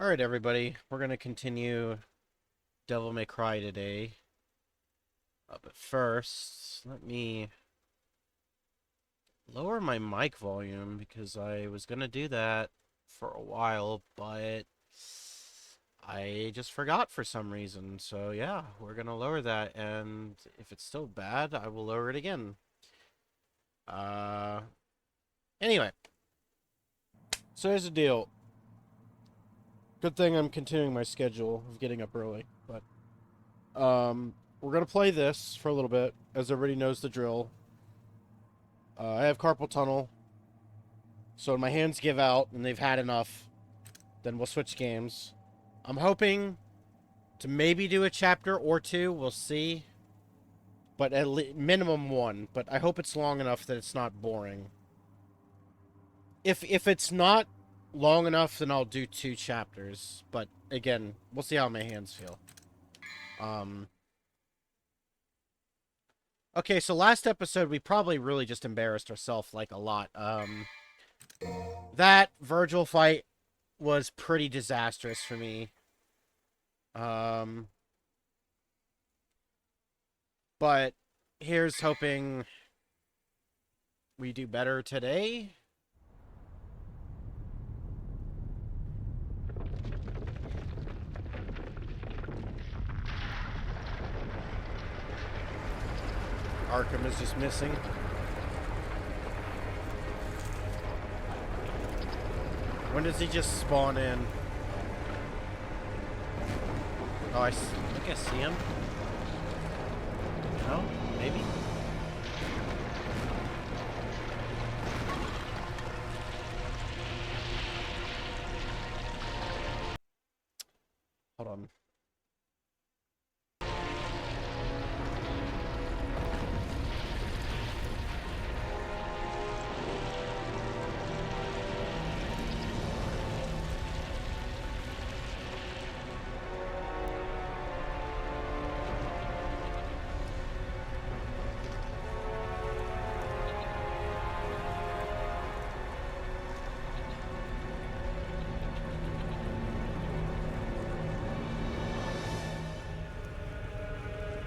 Alright, everybody. We're going to continue Devil May Cry today. But first, let me lower my mic volume because I was going to do that for a while, but I just forgot for some reason. So yeah, we're going to lower that, and if it's still bad, I will lower it again. Uh, anyway, so here's the deal. Good thing I'm continuing my schedule of getting up early, but we're gonna play this for a little bit, as everybody knows the drill. I have carpal tunnel, so when my hands give out and they've had enough, then we'll switch games. I'm hoping to maybe do a chapter or two. We'll see, but at minimum one. But I hope it's long enough that it's not boring. If it's not long enough, then I'll do 2 chapters. But again, we'll see how my hands feel. Okay, so last episode, we probably really just embarrassed ourselves, like, a lot. That Virgil fight was pretty disastrous for me. But here's hoping we do better today. Arkham is just missing. When does he just spawn in? Oh, I think I see him. No? Maybe? Hold on.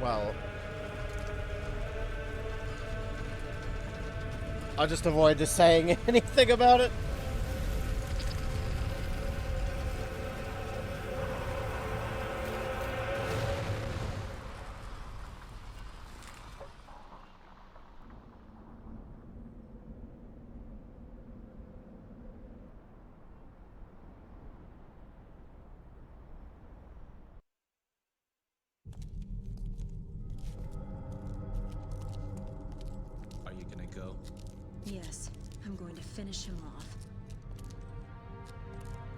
Well, I'll just avoid just saying anything about it. Are you gonna go? Yes, I'm going to finish him off.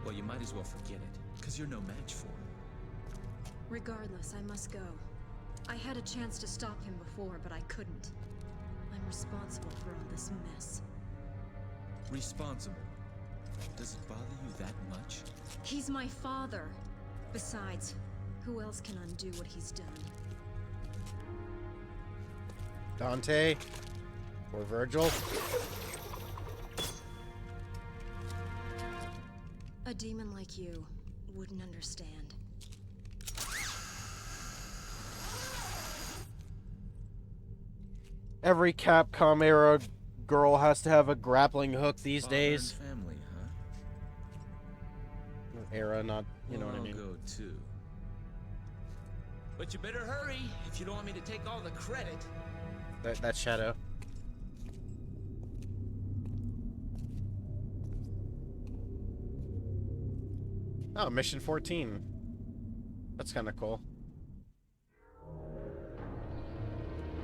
Well, you might as well forget it, because you're no match for him. Regardless, I must go. I had a chance to stop him before, but I couldn't. I'm responsible for all this mess. Responsible? Does it bother you that much? He's my father. Besides, who else can undo what he's done? Dante? Or Virgil? A demon like you wouldn't understand. Every Capcom era girl has to have a grappling hook these Father days. and family, huh? Era, not, you know what I mean. I'll go too. But you better hurry if you don't want me to take all the credit. That shadow. Oh, mission 14. That's kind of cool.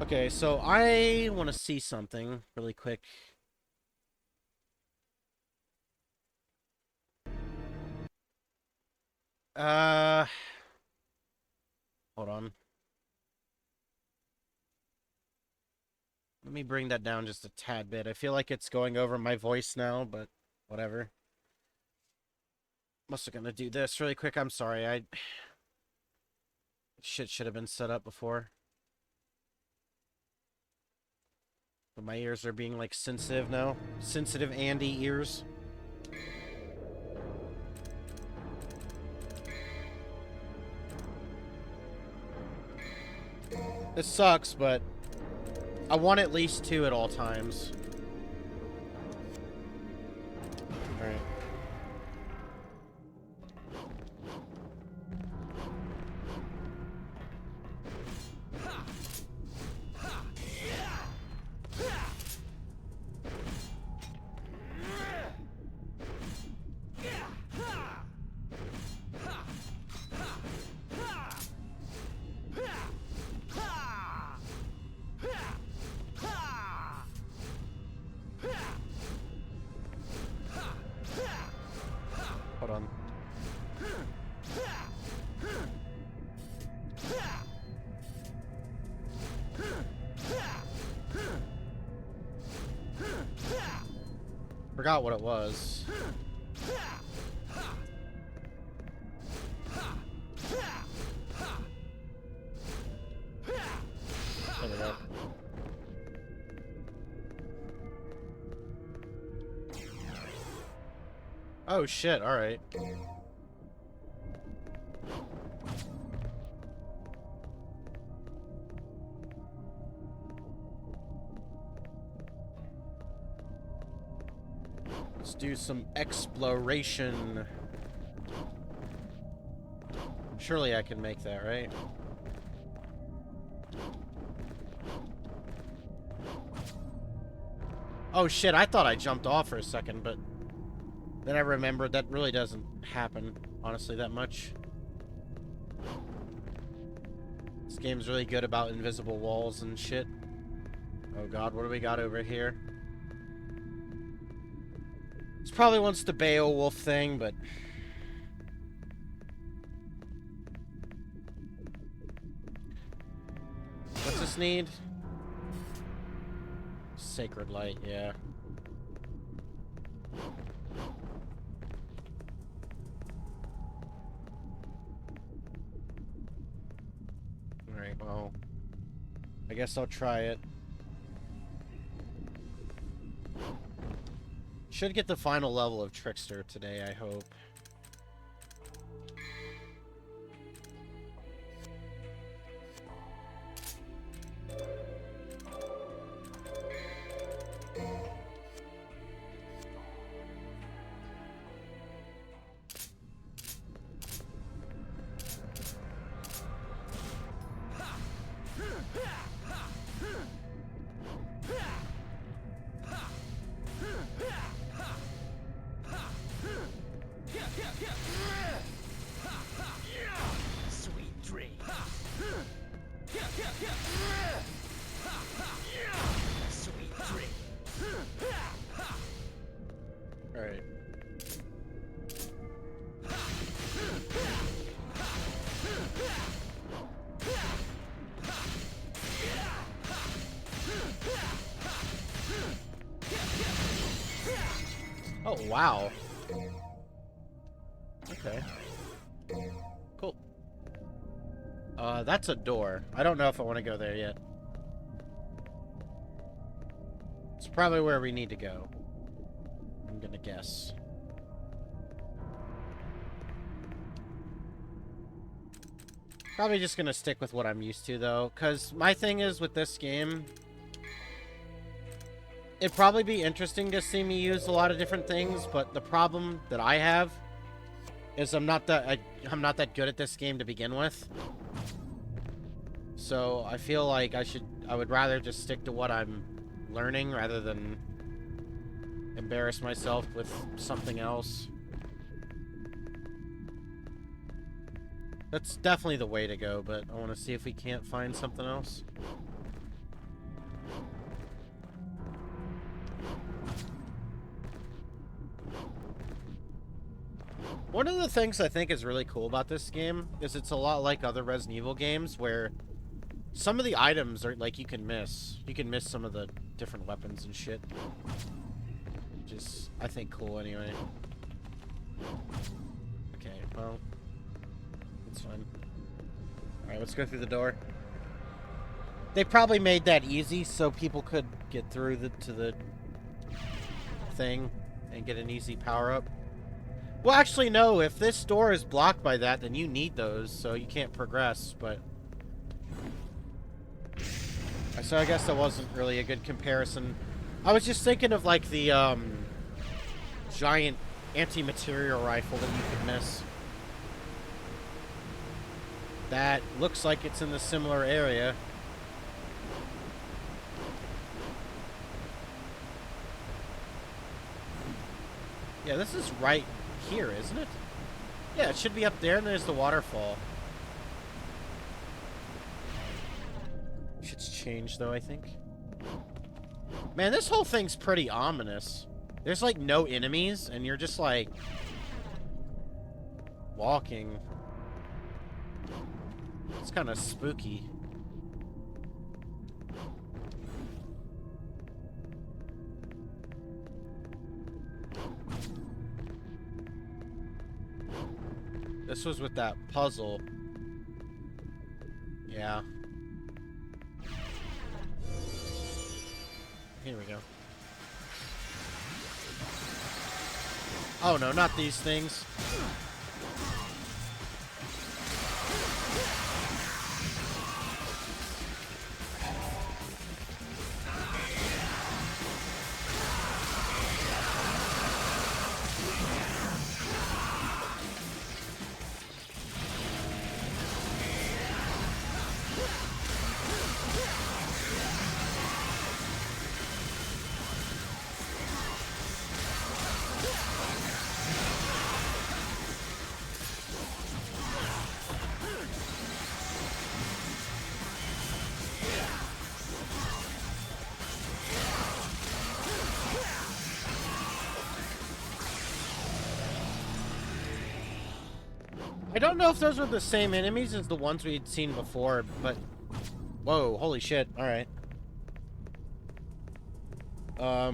Okay, so I want to see something really quick. Hold on. Let me bring that down just a tad bit. I feel like it's going over my voice now, but whatever. Must have gonna do this really quick. I'm sorry. Shit should have been set up before. But my ears are being, like, sensitive now. Sensitive Andy ears. This sucks, but I want at least 2 at all times. Alright. Hold on. Forgot what it was. There we go. Oh shit, alright. Let's do some exploration. Surely I can make that, right? Oh shit, I thought I jumped off for a second, but then I remembered that really doesn't happen, honestly, that much. This game's really good about invisible walls and shit. Oh god, what do we got over here? This probably wants the Beowulf thing, but... What's this need? Sacred light, yeah. Alright, well... I guess I'll try it. Should get the final level of Trickster today, I hope. Sweet dreams. Sweet dreams. Alright. Oh, wow. Okay. Cool. That's a door. I don't know if I want to go there yet. It's probably where we need to go. I'm gonna guess. Probably just gonna stick with what I'm used to, though. Because my thing is, with this game... It'd probably be interesting to see me use a lot of different things, but the problem that I have is I'm not that good at this game to begin with. So I feel like I would rather just stick to what I'm learning rather than embarrass myself with something else. That's definitely the way to go, but I want to see if we can't find something else. One of the things I think is really cool about this game is it's a lot like other Resident Evil games where some of the items are like you can miss. You can miss some of the different weapons and shit. Which is, I think, cool anyway. Okay, well, it's fine. Alright, let's go through the door. They probably made that easy so people could get through to the thing and get an easy power-up. Well, actually, no. If this door is blocked by that, then you need those, so you can't progress, but... So I guess that wasn't really a good comparison. I was just thinking of like the giant anti-material rifle that you could miss. That looks like it's in the similar area. Yeah, this is right here, isn't it? Yeah, it should be up there, and there's the waterfall. Shit's changed, though, I think. Man, this whole thing's pretty ominous. There's, like, no enemies, and you're just, like, walking. It's kind of spooky. This was with that puzzle. Yeah. Here we go. Oh no, not these things. I don't know if those were the same enemies as the ones we'd seen before, but... Whoa, holy shit, alright. I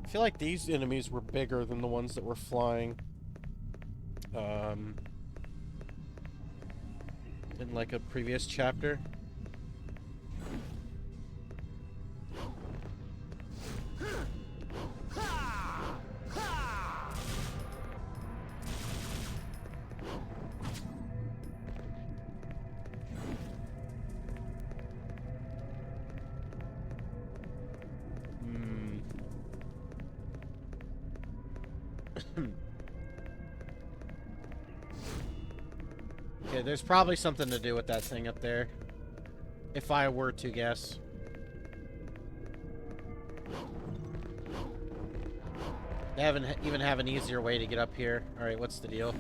feel like these enemies were bigger than the ones that were flying. In like a previous chapter. Okay, there's probably something to do with that thing up there. If I were to guess. They haven't even have an easier way to get up here. Alright, what's the deal?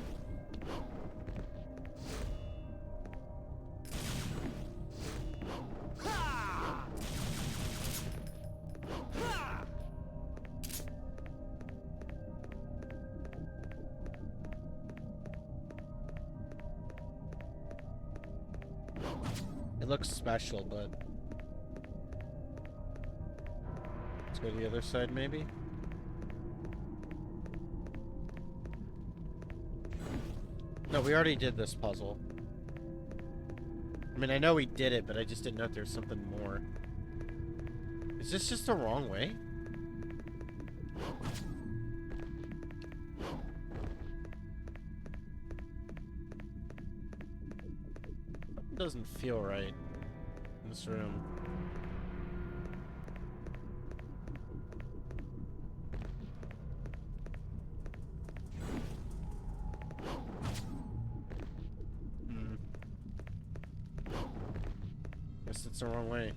It looks special, but... Let's go to the other side, maybe? No, we already did this puzzle. I mean, I know we did it, but I just didn't know if there's something more. Is this just the wrong way? It doesn't feel right in this room. Guess it's the wrong way.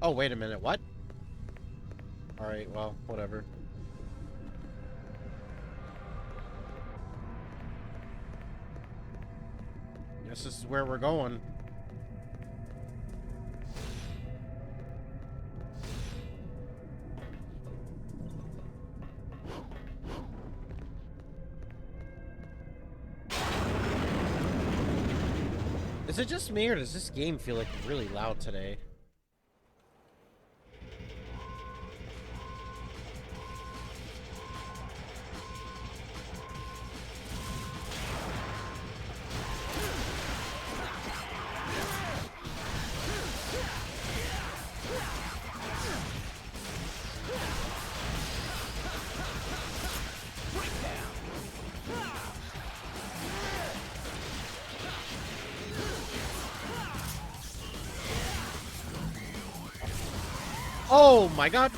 Oh, wait a minute, what? Alright, well, whatever. Guess this is where we're going. Is it just me, or does this game feel like really loud today? Oh my god!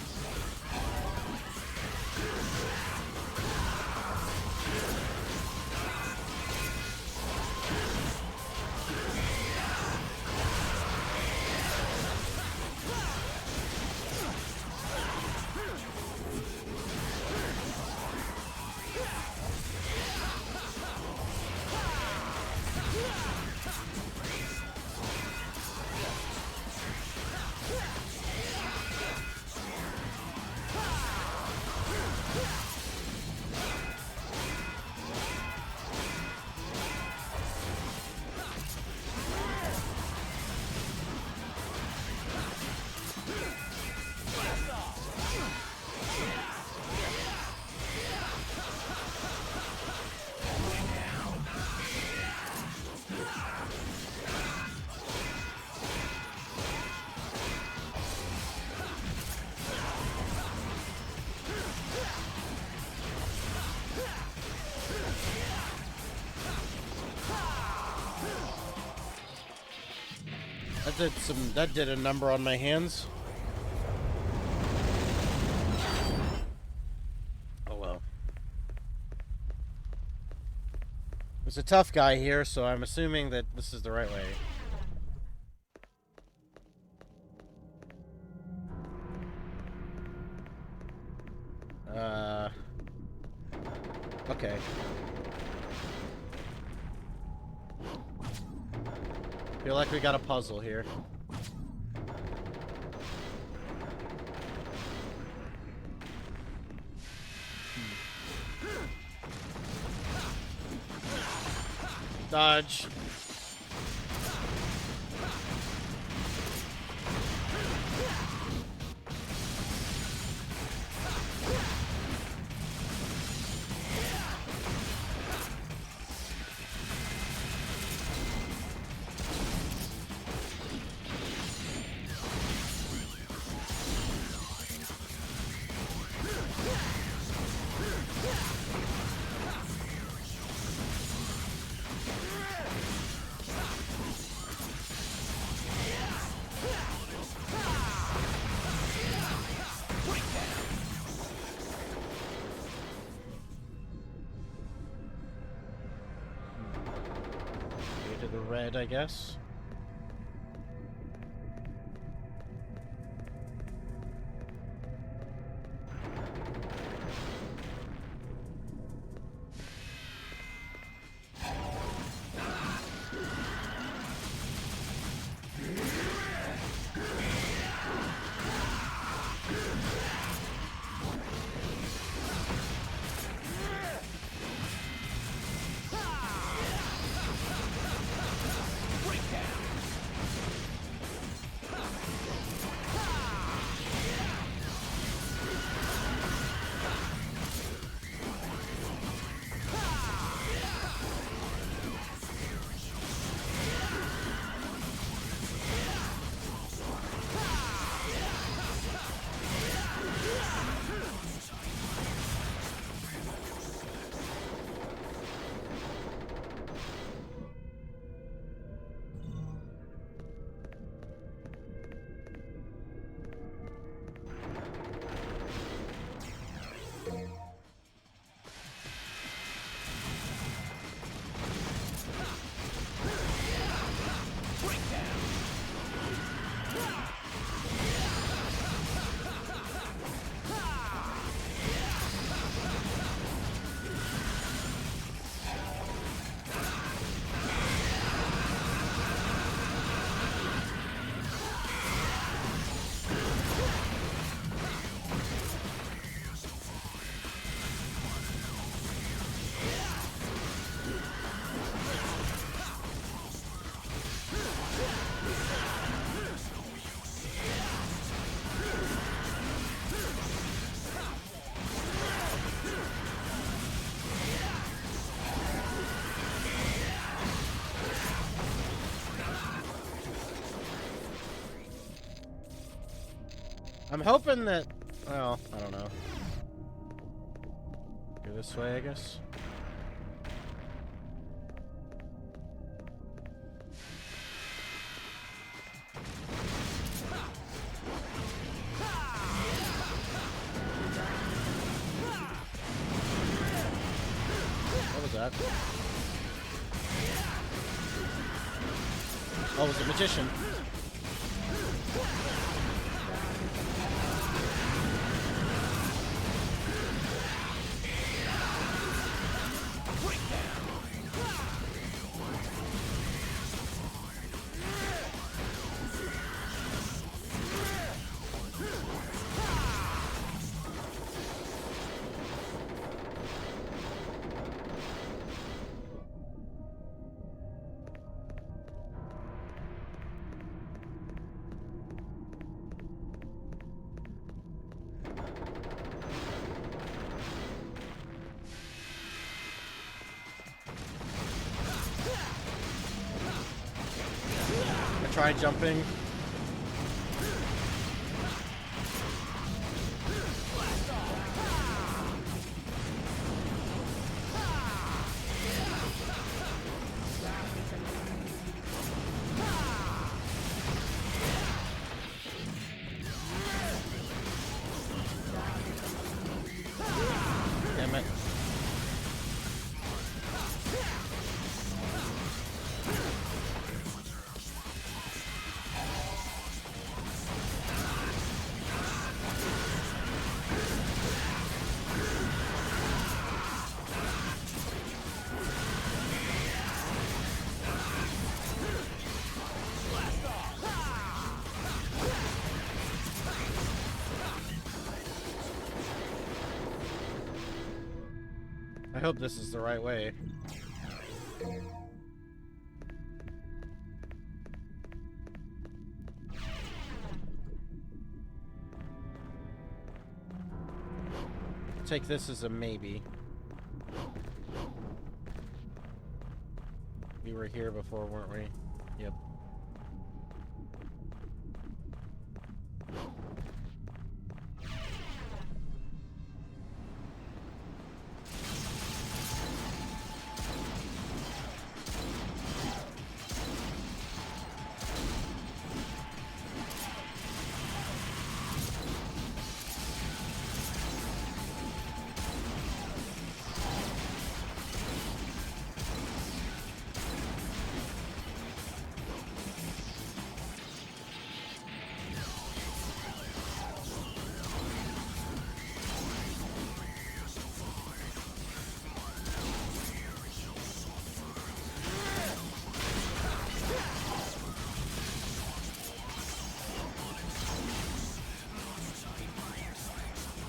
That did a number on my hands. Oh well. There's a tough guy here, so I'm assuming that this is the right way. Okay. Feel like we got a puzzle here. Dodge. To the red, I guess. I'm hoping that... Well, I don't know. Go this way, I guess. that. Oh, it was a magician. I tried jumping. Damn it. I hope this is the right way. Take this as a maybe. We were here before, weren't we? Yep.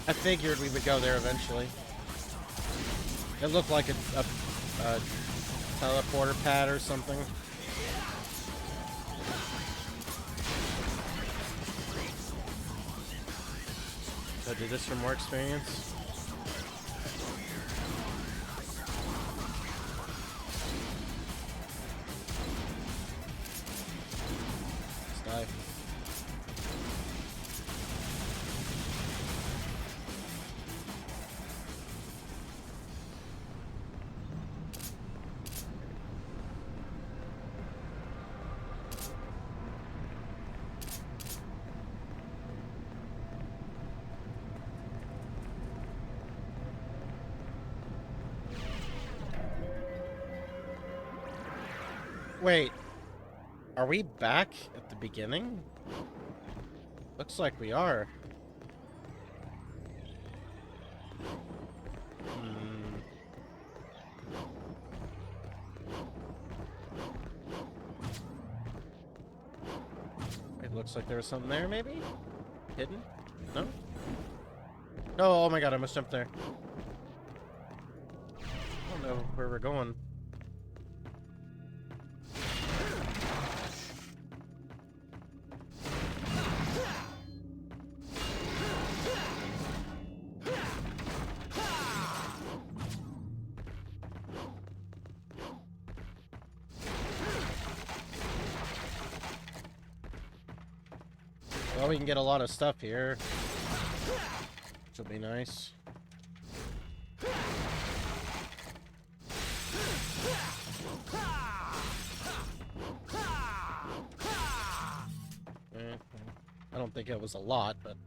I figured we would go there eventually. It looked like a teleporter pad or something. So I do this for more experience. Let's die. Wait, are we back at the beginning? Looks like we are. It looks like there was something there, maybe? Hidden? No? No, oh my god, I must jump there. I don't know where we're going. Well, we can get a lot of stuff here, which will be nice. I don't think it was a lot, but...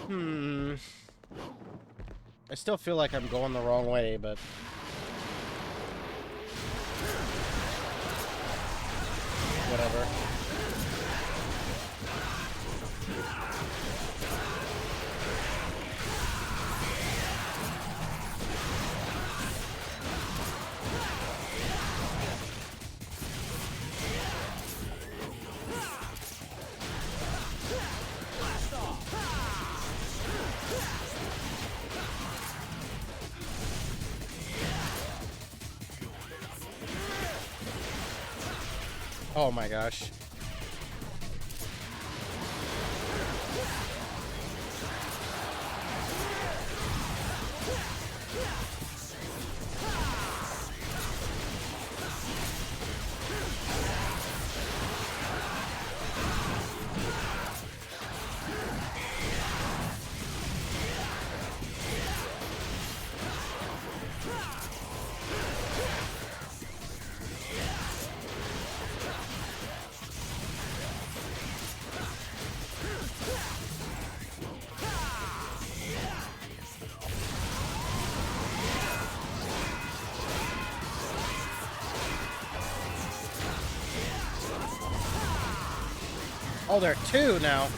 I still feel like I'm going the wrong way, but... whatever. Oh my gosh. Oh, there are two now.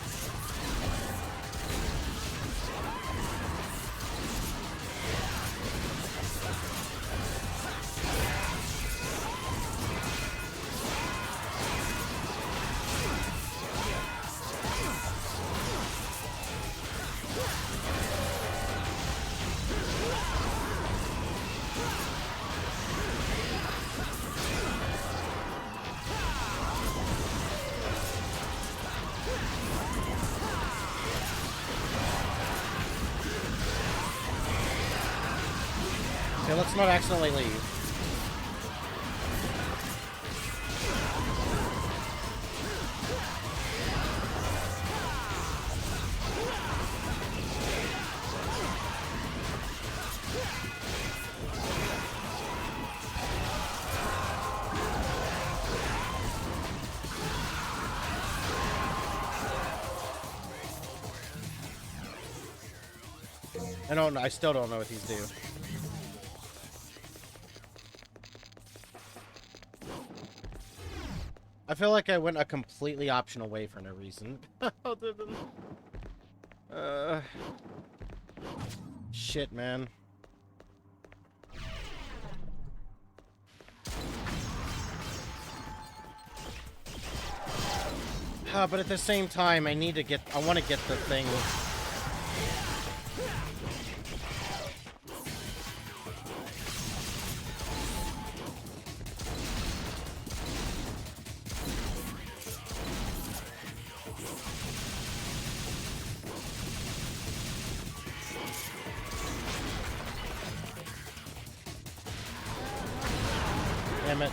Okay, let's not accidentally leave. I still don't know what these do. I feel like I went a completely optional way for no reason. Other than... shit, man. But at the same time, I want to get the thing... Damn it.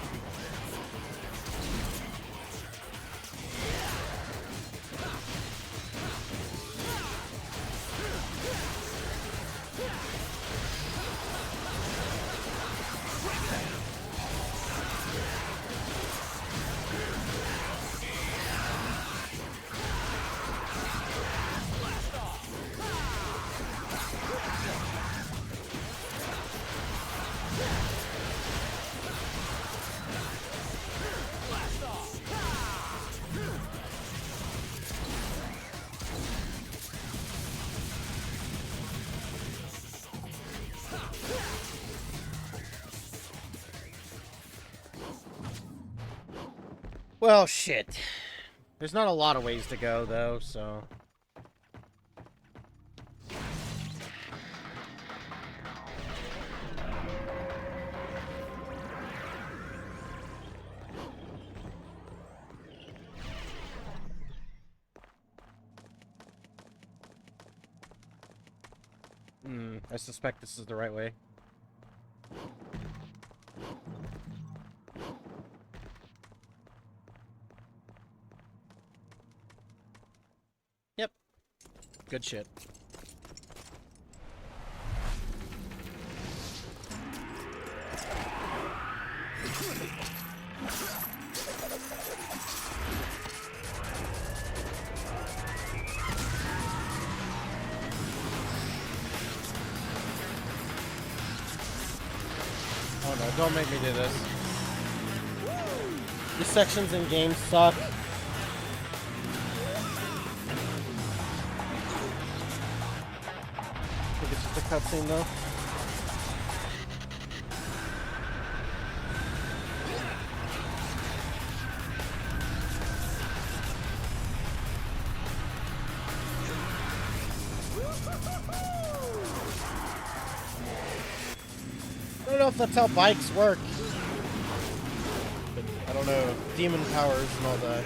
Well, shit. There's not a lot of ways to go, though, so... I suspect this is the right way. Yep. Good shit. don't make me do this. These sections in games suck. I think it's just a cutscene though. I don't know if that's how bikes work. But I don't know. Demon powers and all that.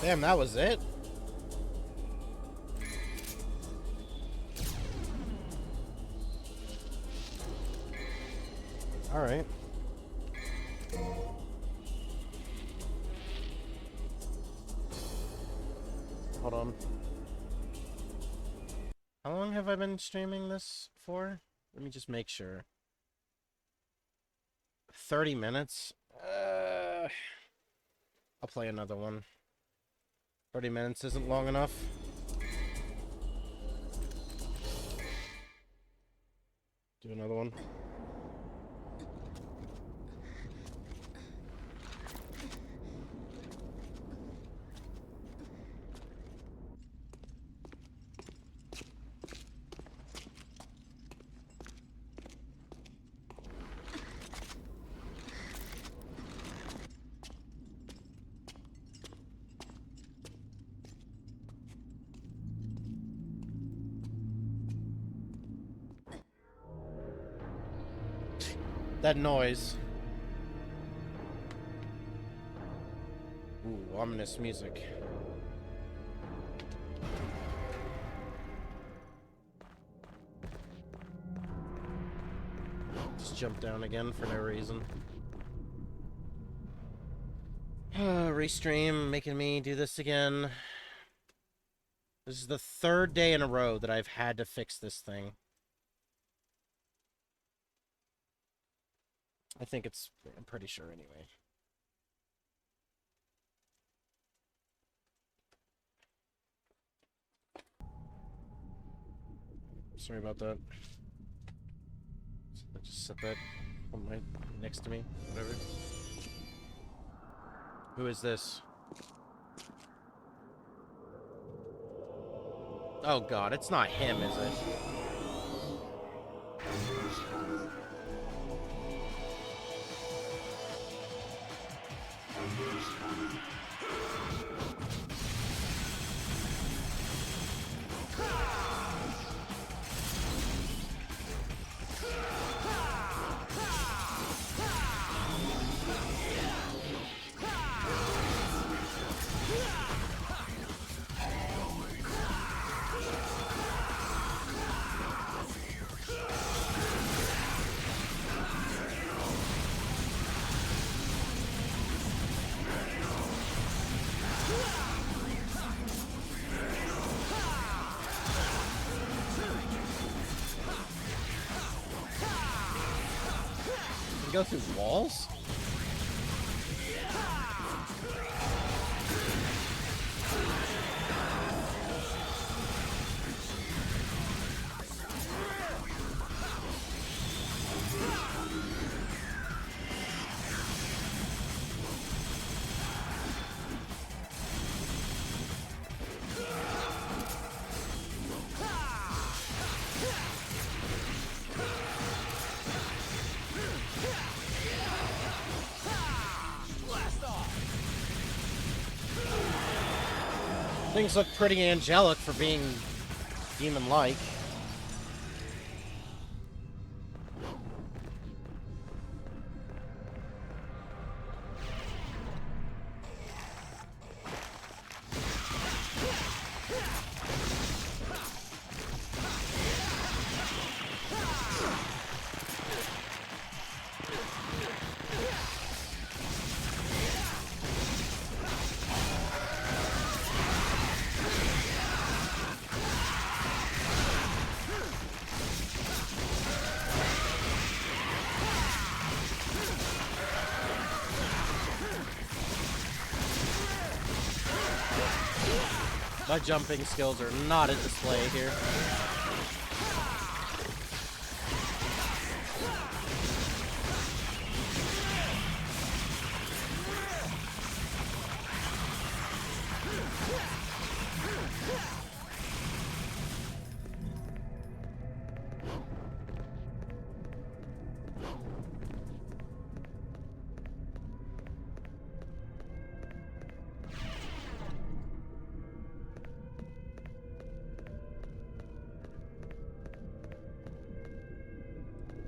Damn, that was it? Alright. Hold on. How long have I been streaming this for? Let me just make sure. 30 minutes? I'll play another one. 30 minutes isn't long enough. Do another one. That noise. Ooh, ominous music. Just jump down again for no reason. Restream, making me do this again. This is the third day in a row that I've had to fix this thing. I think it's... I'm pretty sure anyway. Sorry about that. I just set that on my... next to me. Whatever. Who is this? Oh god, it's not him, is it? Go through walls? Things look pretty angelic for being demon-like. My jumping skills are not a display here.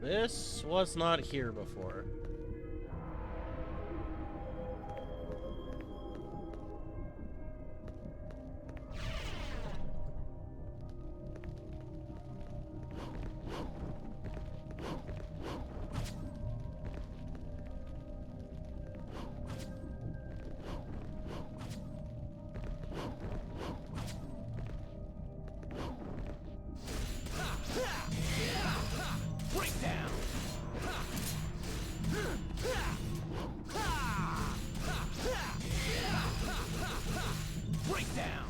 This was not here before. Breakdown. Breakdown.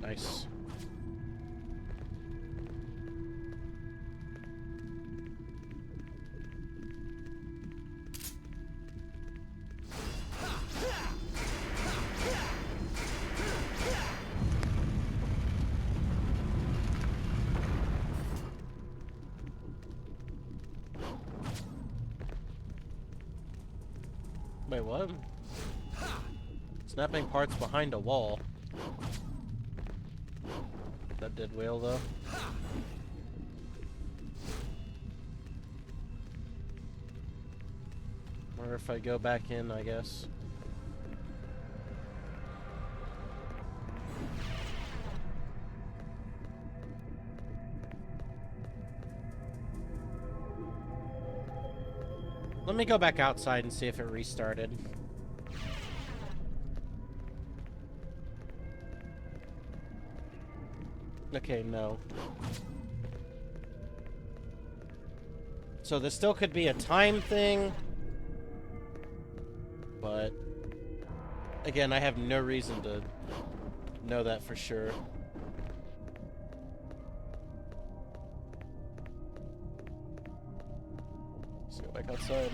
Nice. Wait, what? Snapping parts behind a wall. That did whale, though. Or if I go back in, I guess. Let me go back outside and see if it restarted. Okay, no. So this still could be a time thing. But again, I have no reason to know that for sure. Let's go back outside.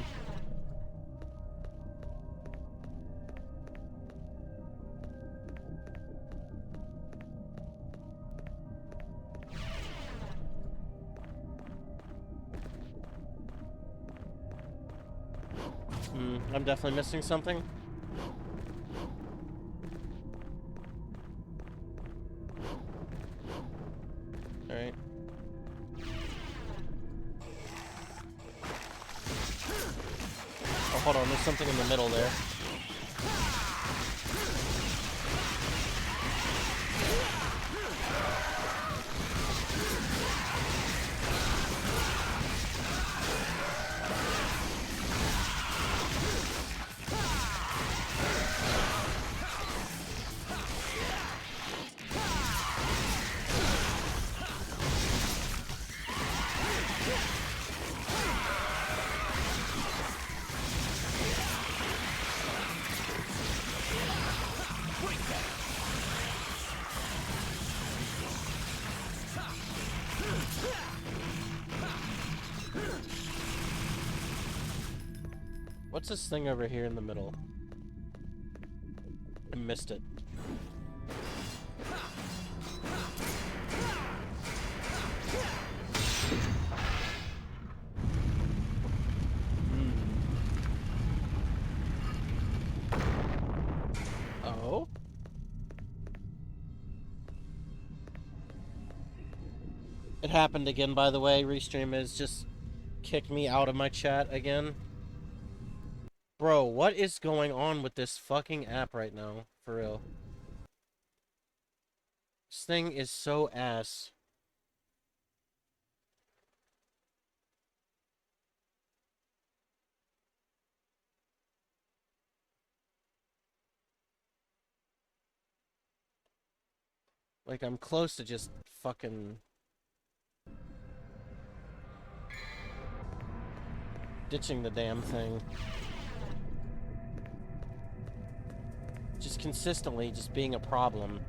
I'm definitely missing something. Alright. Oh, hold on, there's something in the middle there. What's this thing over here in the middle? I missed it. Oh? It happened again, by the way. Restream has just kicked me out of my chat again. Bro, what is going on with this fucking app right now? For real. This thing is so ass. Like, I'm close to just fucking ditching the damn thing. just consistently just being a problem.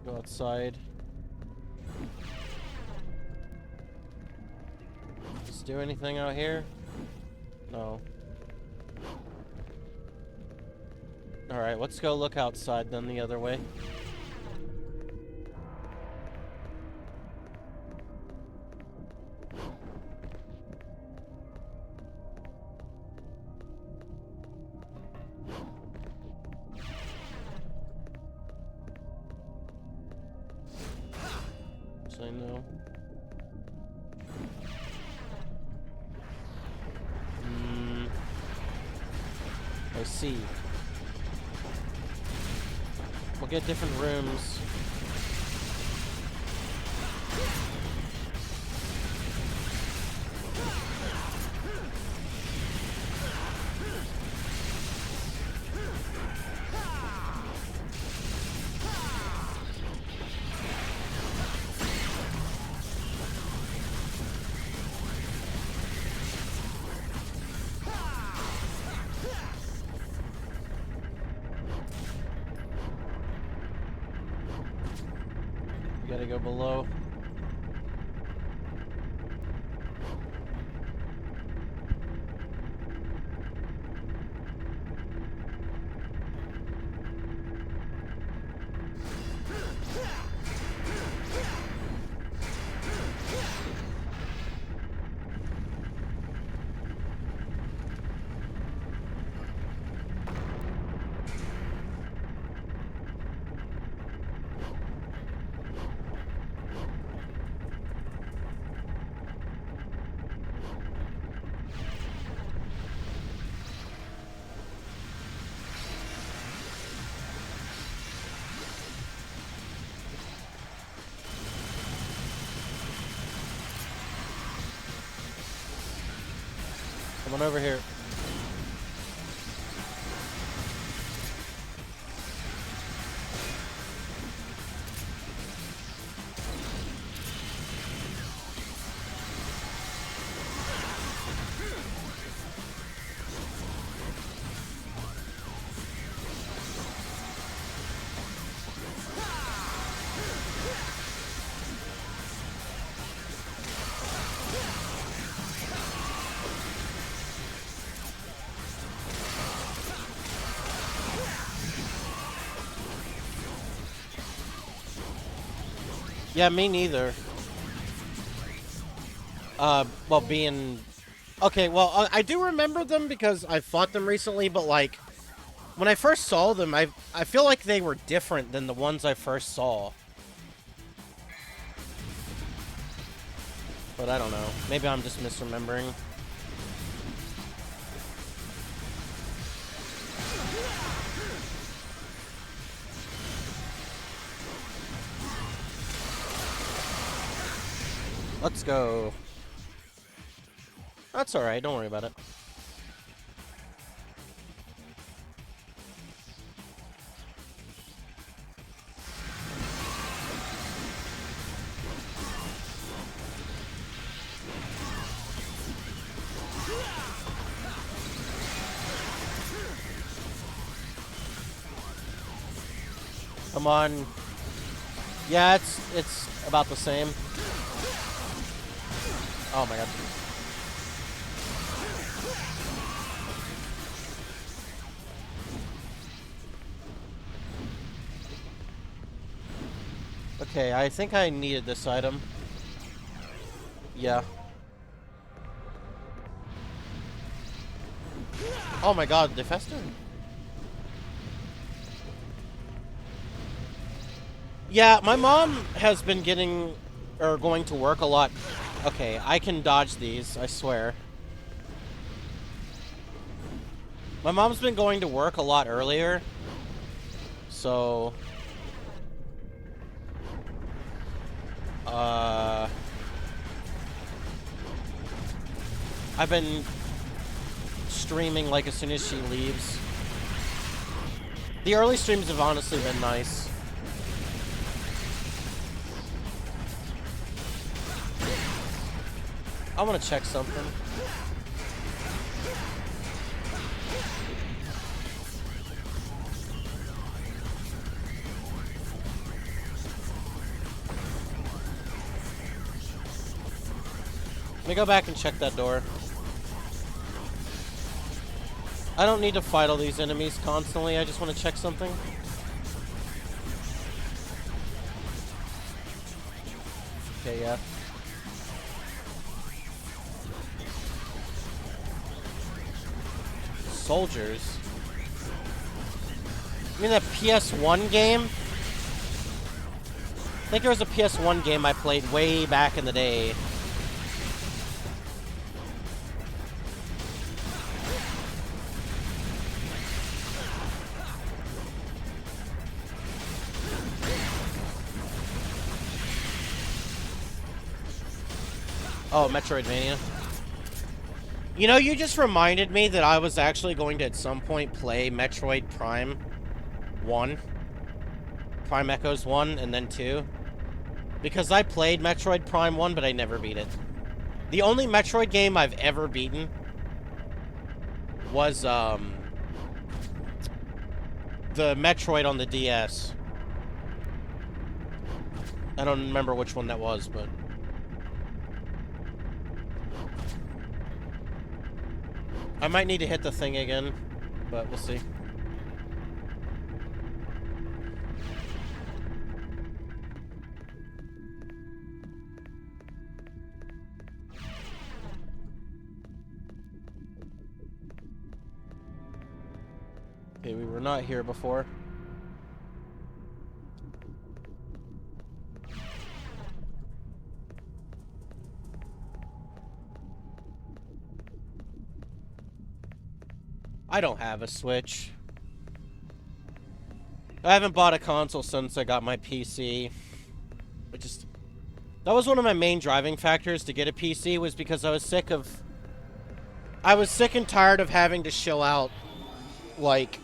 Go outside. Just do anything out here? No. Alright, let's go look outside then the other way. I know. I see. We'll get different rooms. We gotta go below. Come on over here. Yeah, me neither. Well, being... Okay, well, I do remember them because I fought them recently, but, like, when I first saw them, I feel like they were different than the ones I first saw. But I don't know. Maybe I'm just misremembering. Let's go. That's alright, don't worry about it. Come on. Yeah, it's about the same. Oh my god. Okay, I think I needed this item. Yeah. Oh my god, they festered? Yeah, my mom has been getting, or going to work a lot. Okay, I can dodge these, I swear. My mom's been going to work a lot earlier. So... I've been streaming like as soon as she leaves. The early streams have honestly been nice. I want to check something. Let me go back and check that door. I don't need to fight all these enemies constantly. I just want to check something. Okay, yeah. Soldiers. You mean that PS1 game? I think there was a PS1 game I played way back in the day. Oh, Metroidvania. You know, you just reminded me that I was actually going to at some point play Metroid Prime 1. Prime Echoes 1 and then 2. Because I played Metroid Prime 1, but I never beat it. The only Metroid game I've ever beaten was, the Metroid on the DS. I don't remember which one that was, but... I might need to hit the thing again, but we'll see. Okay, we were not here before. I don't have a Switch. I haven't bought a console since I got my PC. That was one of my main driving factors to get a PC, was because I was sick and tired of having to shell out, like,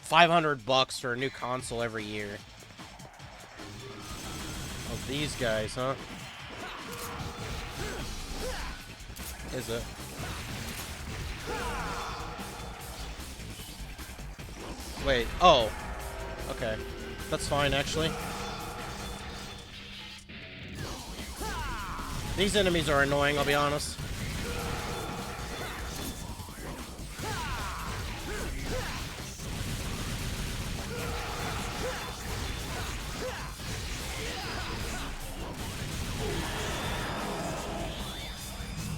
$500 for a new console every year. Oh, these guys, huh? Is it? Wait, oh. Okay. That's fine, actually. These enemies are annoying, I'll be honest.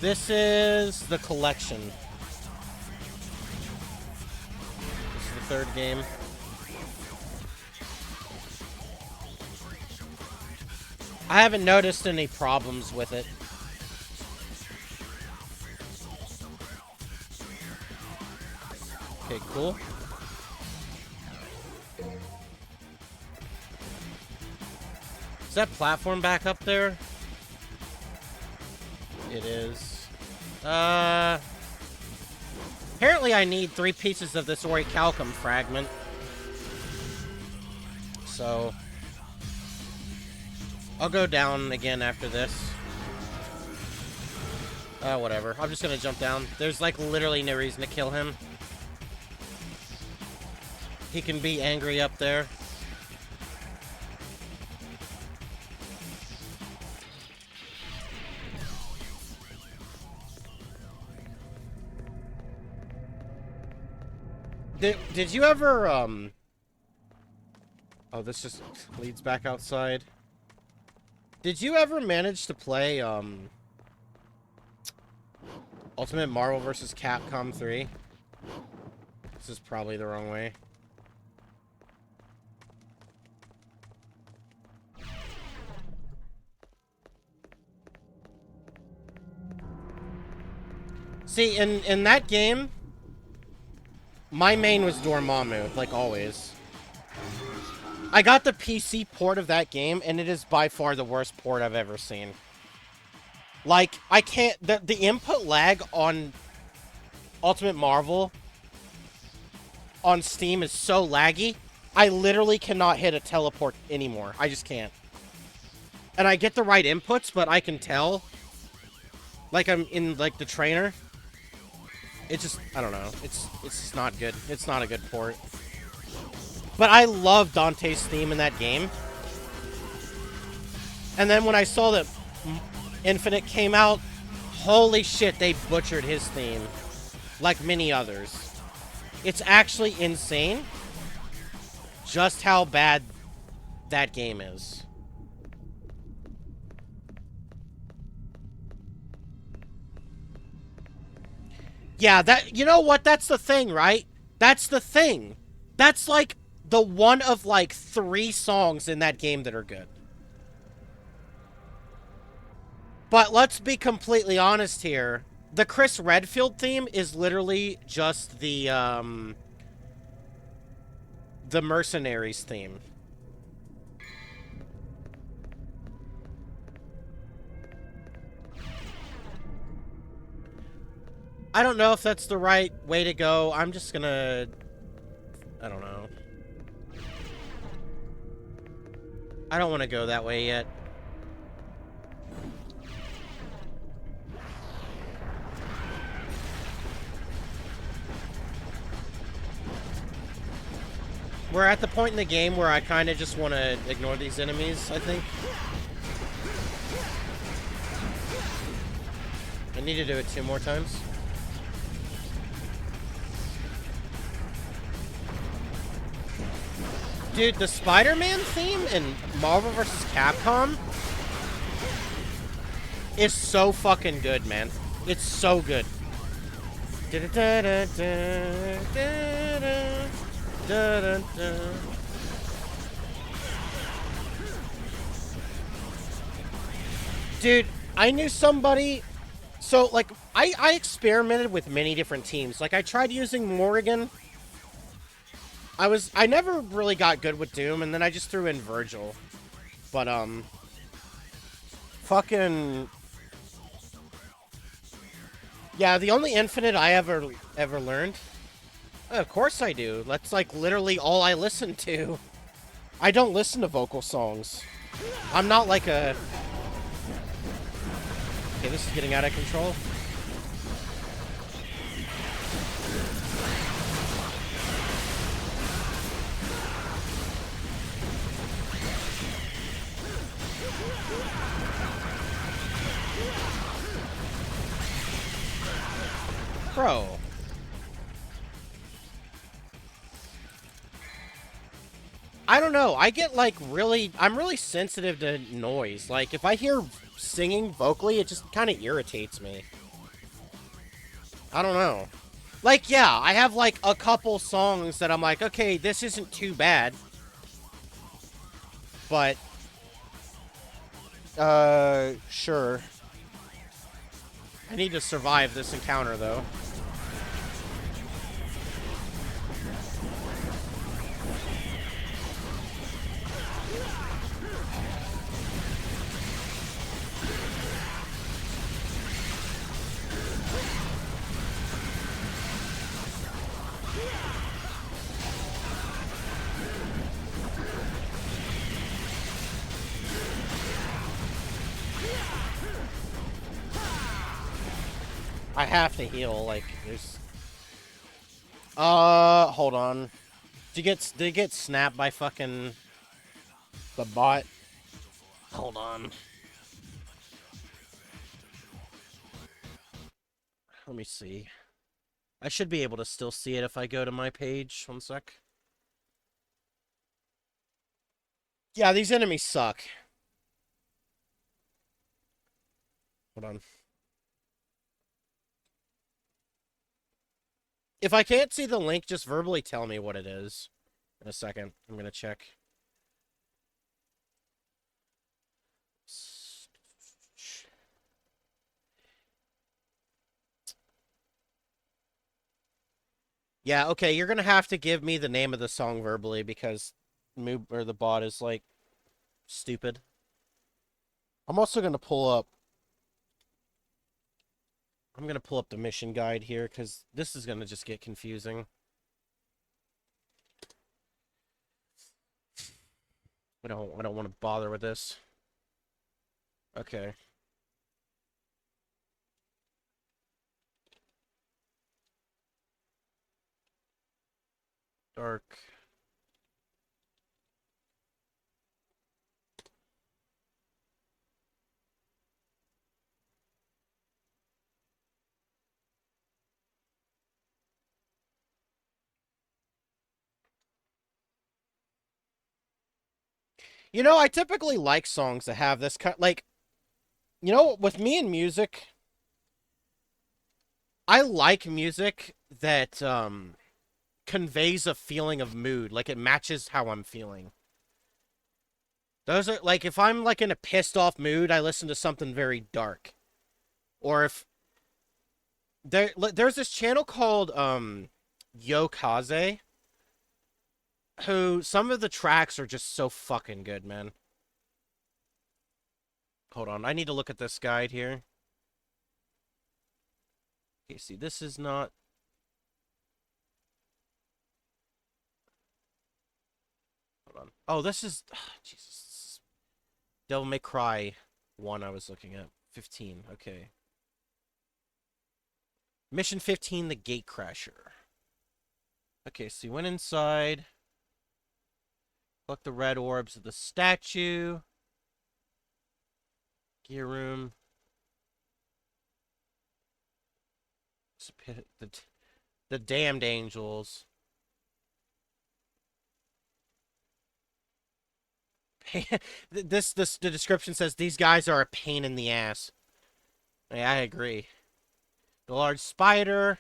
This is the collection. This is the third game. I haven't noticed any problems with it. Okay, cool. Is that platform back up there? It is. Apparently I need 3 pieces of this orichalcum fragment. So... I'll go down again after this. Whatever. I'm just gonna jump down. There's, like, literally no reason to kill him. He can be angry up there. Did you ever, Oh, this just leads back outside. Did you ever manage to play, Ultimate Marvel vs. Capcom 3? This is probably the wrong way. See, in that game, my main was Dormammu, like always. I got the PC port of that game, and it is by far the worst port I've ever seen. Like, I can't... The input lag on Ultimate Marvel on Steam is so laggy, I literally cannot hit a teleport anymore. I just can't. And I get the right inputs, but I can tell, like, I'm in, like, the trainer. It just... I don't know. It's just not good. It's not a good port. But I love Dante's theme in that game. And then when I saw that Infinite came out, holy shit, they butchered his theme. Like many others. It's actually insane just how bad that game is. Yeah, that, you know what? That's the thing, right? That's the thing. That's like the one of like 3 songs in that game that are good. But let's be completely honest here. The Chris Redfield theme is literally just the Mercenaries theme. I don't know if that's the right way to go. I'm just gonna... I don't know. I don't want to go that way yet. We're at the point in the game where I kind of just want to ignore these enemies, I think. I need to do it 2 more times. Dude, the Spider-Man theme in Marvel vs. Capcom is so fucking good, man. It's so good. Dude, I knew somebody... So, like, I experimented with many different teams. Like, I tried using Morrigan. I never really got good with Doom, and then I just threw in Virgil. But, fucking... Yeah, the only Infinite I ever learned... Of course I do. That's, like, literally all I listen to. I don't listen to vocal songs. I'm not like a... Okay, this is getting out of control. Bro. I don't know. I get, like, really... I'm really sensitive to noise. Like, if I hear singing vocally, it just kind of irritates me. I don't know. Like, yeah, I have, like, a couple songs that I'm like, okay, this isn't too bad. But... sure. I need to survive this encounter, though. I have to heal, like, there's... hold on. Did you get snapped by fucking... the bot? Hold on. Let me see. I should be able to still see it if I go to my page. 1 sec. Yeah, these enemies suck. Hold on. If I can't see the link, just verbally tell me what it is. In a second. I'm gonna check. Yeah, okay, you're gonna have to give me the name of the song verbally because the bot is, like, stupid. I'm also gonna pull up... I'm gonna pull up the mission guide here because this is gonna just get confusing. I don't want to bother with this. Okay. Dark. You know, I typically like songs that have this kind, like, you know, with me and music, I like music that conveys a feeling of mood, like it matches how I'm feeling. Those are like if I'm like in a pissed off mood, I listen to something very dark. Or if there's this channel called Yo Kaze, who some of the tracks are just so fucking good, man. Hold on, I need to look at this guide here. Okay, see, this is not. Hold on. Oh, this is. Jesus. This is Devil May Cry 1 I was looking at. 15, okay. Mission 15, the Gatecrasher. Okay, so you went inside. Collect the red orbs of the statue. Gear room. The damned angels. The description says these guys are a pain in the ass. Yeah, I agree. The large spider.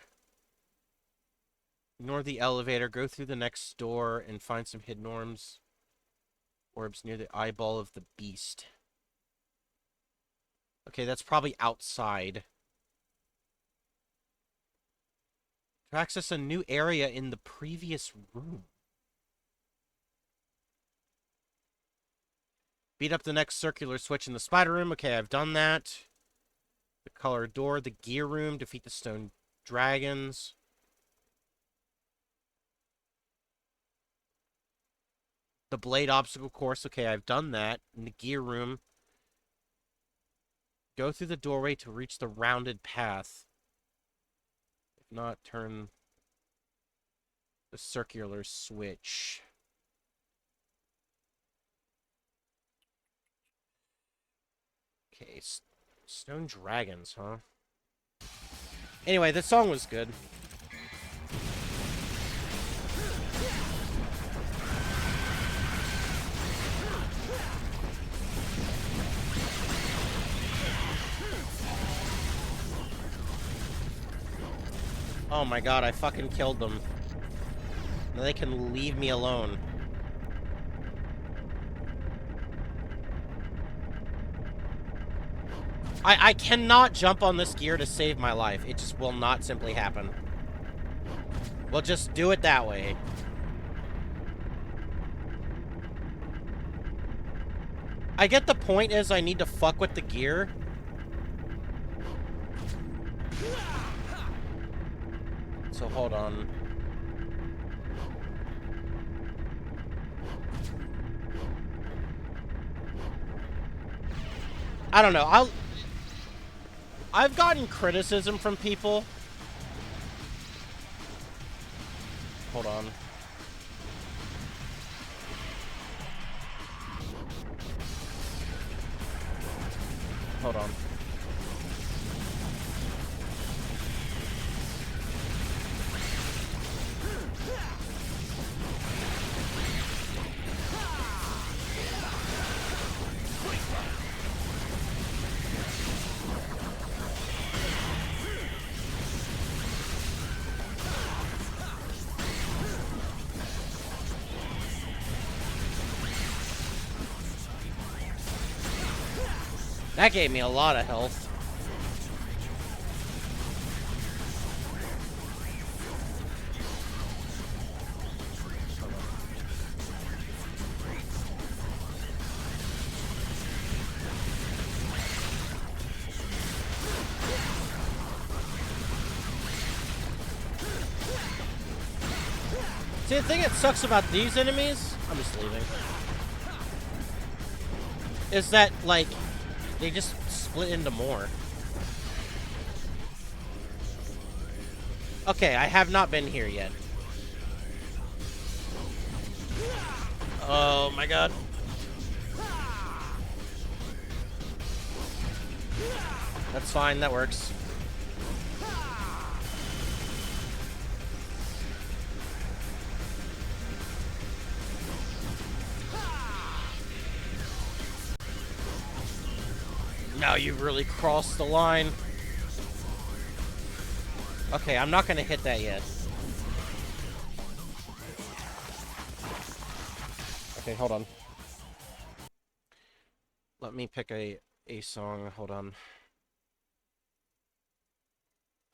Ignore the elevator. Go through the next door and find some hidden orbs near the eyeball of the beast. Okay, that's probably outside. To access a new area in the previous room. Beat up the next circular switch in the spider room. Okay, I've done that. The color door, the gear room, defeat the stone dragons. The blade obstacle course. Okay, I've done that. In the gear room. Go through the doorway to reach the rounded path. If not, turn the circular switch. Okay, stone dragons, huh? Anyway, the song was good. Oh my god, I fucking killed them. Now they can leave me alone. I cannot jump on this gear to save my life. It just will not simply happen. We'll just do it that way. I get the point is I need to fuck with the gear. So hold on. I don't know. I've gotten criticism from people. Hold on. Hold on. That gave me a lot of health. See, the thing that sucks about these enemies, I'm just leaving, is that, like, they just split into more. Okay, I have not been here yet. Oh my god. That's fine, that works. Now you've really crossed the line. Okay, I'm not gonna hit that yet. Okay, hold on. Let me pick a song. Hold on.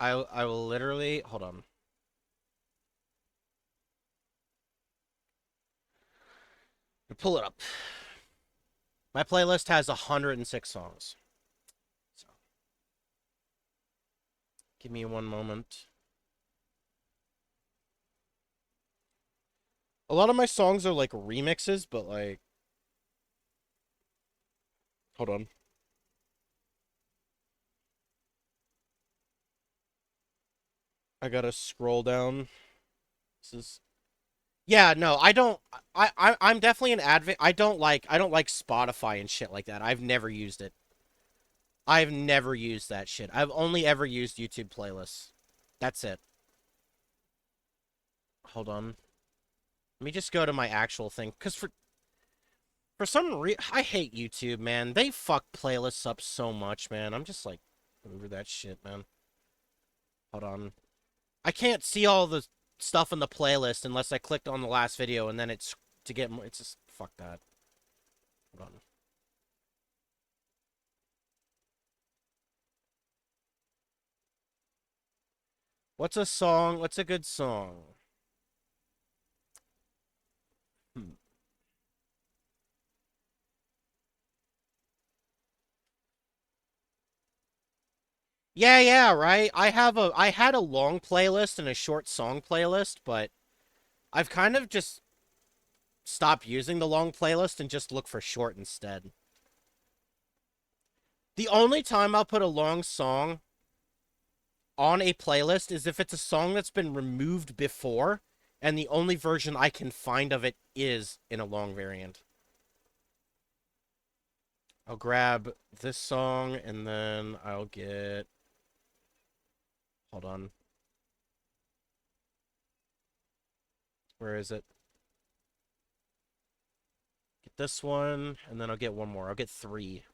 I will literally hold on. Pull it up. My playlist has 106 songs. So, give me one moment. A lot of my songs are like remixes, but like hold on. I gotta scroll down. This is yeah, no, I don't. I'm definitely an advocate. I don't like Spotify and shit like that. I've never used it. I've never used that shit. I've only ever used YouTube playlists. That's it. Hold on. Let me just go to my actual thing, cause for some reason I hate YouTube, man. They fuck playlists up so much, man. I'm just like over that shit, man. Hold on. I can't see all the stuff in the playlist unless I clicked on the last video, and then it's to get more. It's just fuck that. Hold on. What's a song? What's a good song? Hmm. Yeah, yeah, right. I had a long playlist and a short song playlist, but I've kind of just stopped using the long playlist and just look for short instead. The only time I'll put a long song on a playlist is if it's a song that's been removed before, and the only version I can find of it is in a long variant. I'll grab this song, and then I'll get... Hold on. Where is it? Get this one, and then I'll get one more. I'll get three.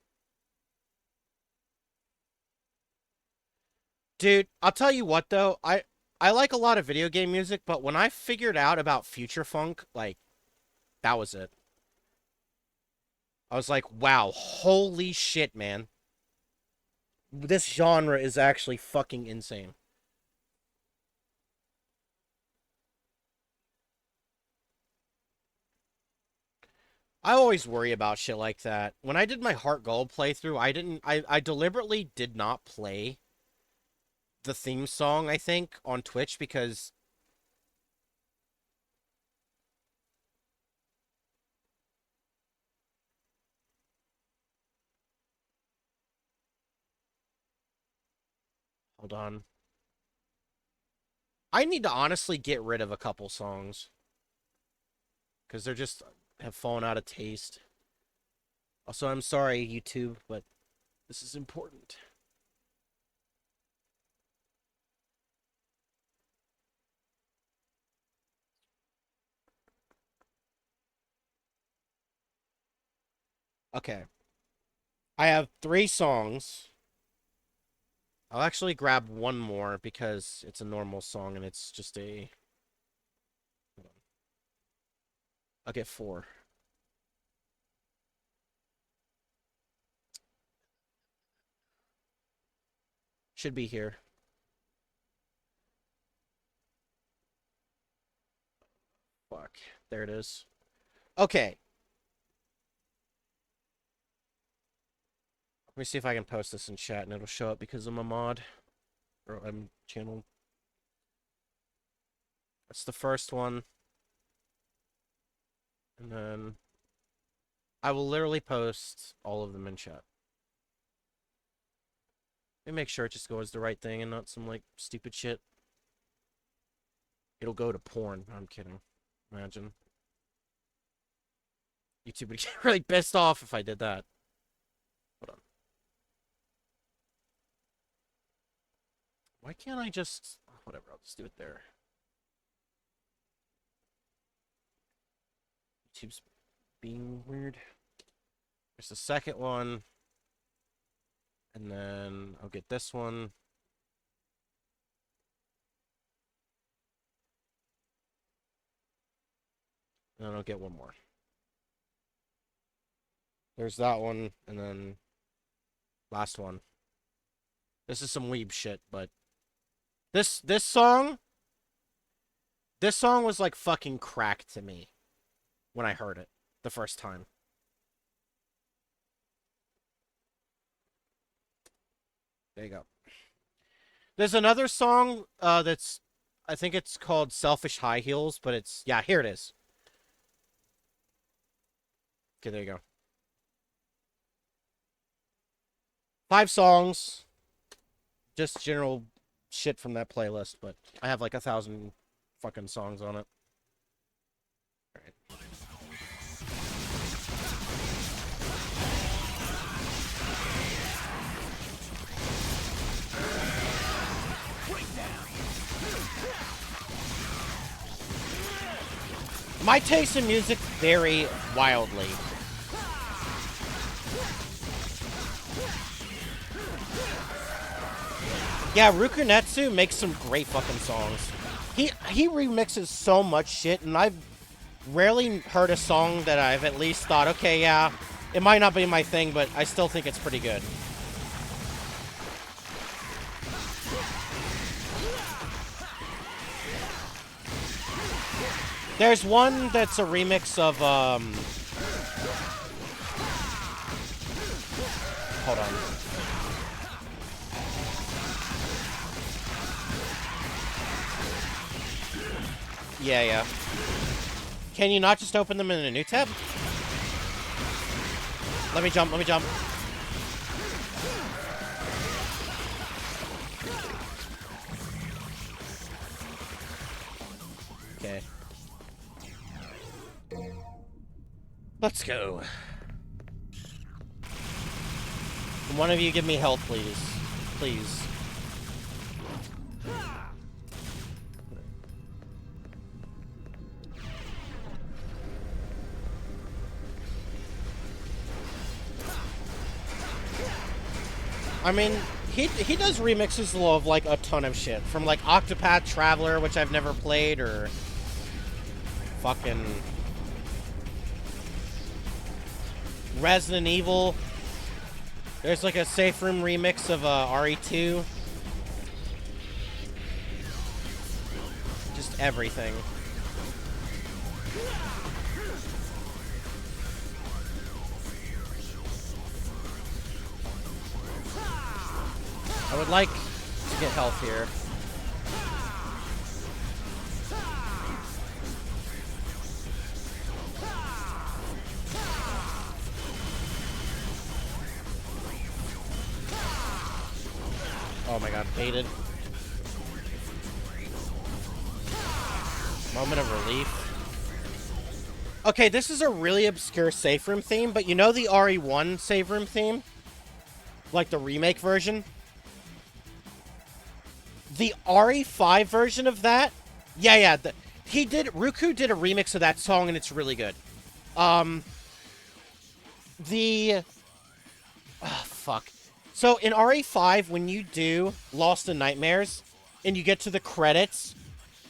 Dude, I'll tell you what, though. I like a lot of video game music, but when I figured out about future funk, like, that was it. I was like, wow, holy shit, man. This genre is actually fucking insane. I always worry about shit like that. When I did my Heart Gold playthrough, I deliberately did not play the theme song, I think, on Twitch because hold on. I need to honestly get rid of a couple songs because they're just have fallen out of taste. Also, I'm sorry, YouTube, but this is important. Okay. I have three songs. I'll actually grab one more because it's a normal song and it's just a... I'll get four. Should be here. Fuck. There it is. Okay. Let me see if I can post this in chat and it'll show up because I'm a mod. Or I'm channel. That's the first one. And then I will literally post all of them in chat. Let me make sure it just goes the right thing and not some like stupid shit. It'll go to porn. I'm kidding. Imagine. YouTube would get really pissed off if I did that. Hold on. Why can't I just... Whatever, I'll just do it there. YouTube's being weird. There's the second one. And then I'll get this one. And then I'll get one more. There's that one, and then last one. This is some weeb shit, but this song was like fucking crack to me when I heard it the first time. There you go. There's another song that's, I think it's called Selfish High Heels, but it's, yeah, here it is. Okay, there you go. 5 songs. Just general shit from that playlist, but I have like 1,000 fucking songs on it. All right. My taste in music vary wildly. Yeah, Rukunetsu makes some great fucking songs. He remixes so much shit, and I've rarely heard a song that I've at least thought, okay, yeah, it might not be my thing, but I still think it's pretty good. There's one that's a remix of, hold on. Yeah. Can you not just open them in a new tab? Let me jump. Okay. Let's go. Can one of you give me health, please? Please. I mean, he does remixes of like a ton of shit. From like Octopath Traveler, which I've never played, or fucking Resident Evil. There's like a safe room remix of RE2. Just everything. I would like to get health here. Oh my god, baited. Moment of relief. Okay, this is a really obscure safe room theme, but you know the RE1 save room theme? Like the remake version? The RE5 version of that? Yeah, Ruku did a remix of that song, and it's really good. Oh, fuck. So, in RE5, when you do Lost in Nightmares, and you get to the credits,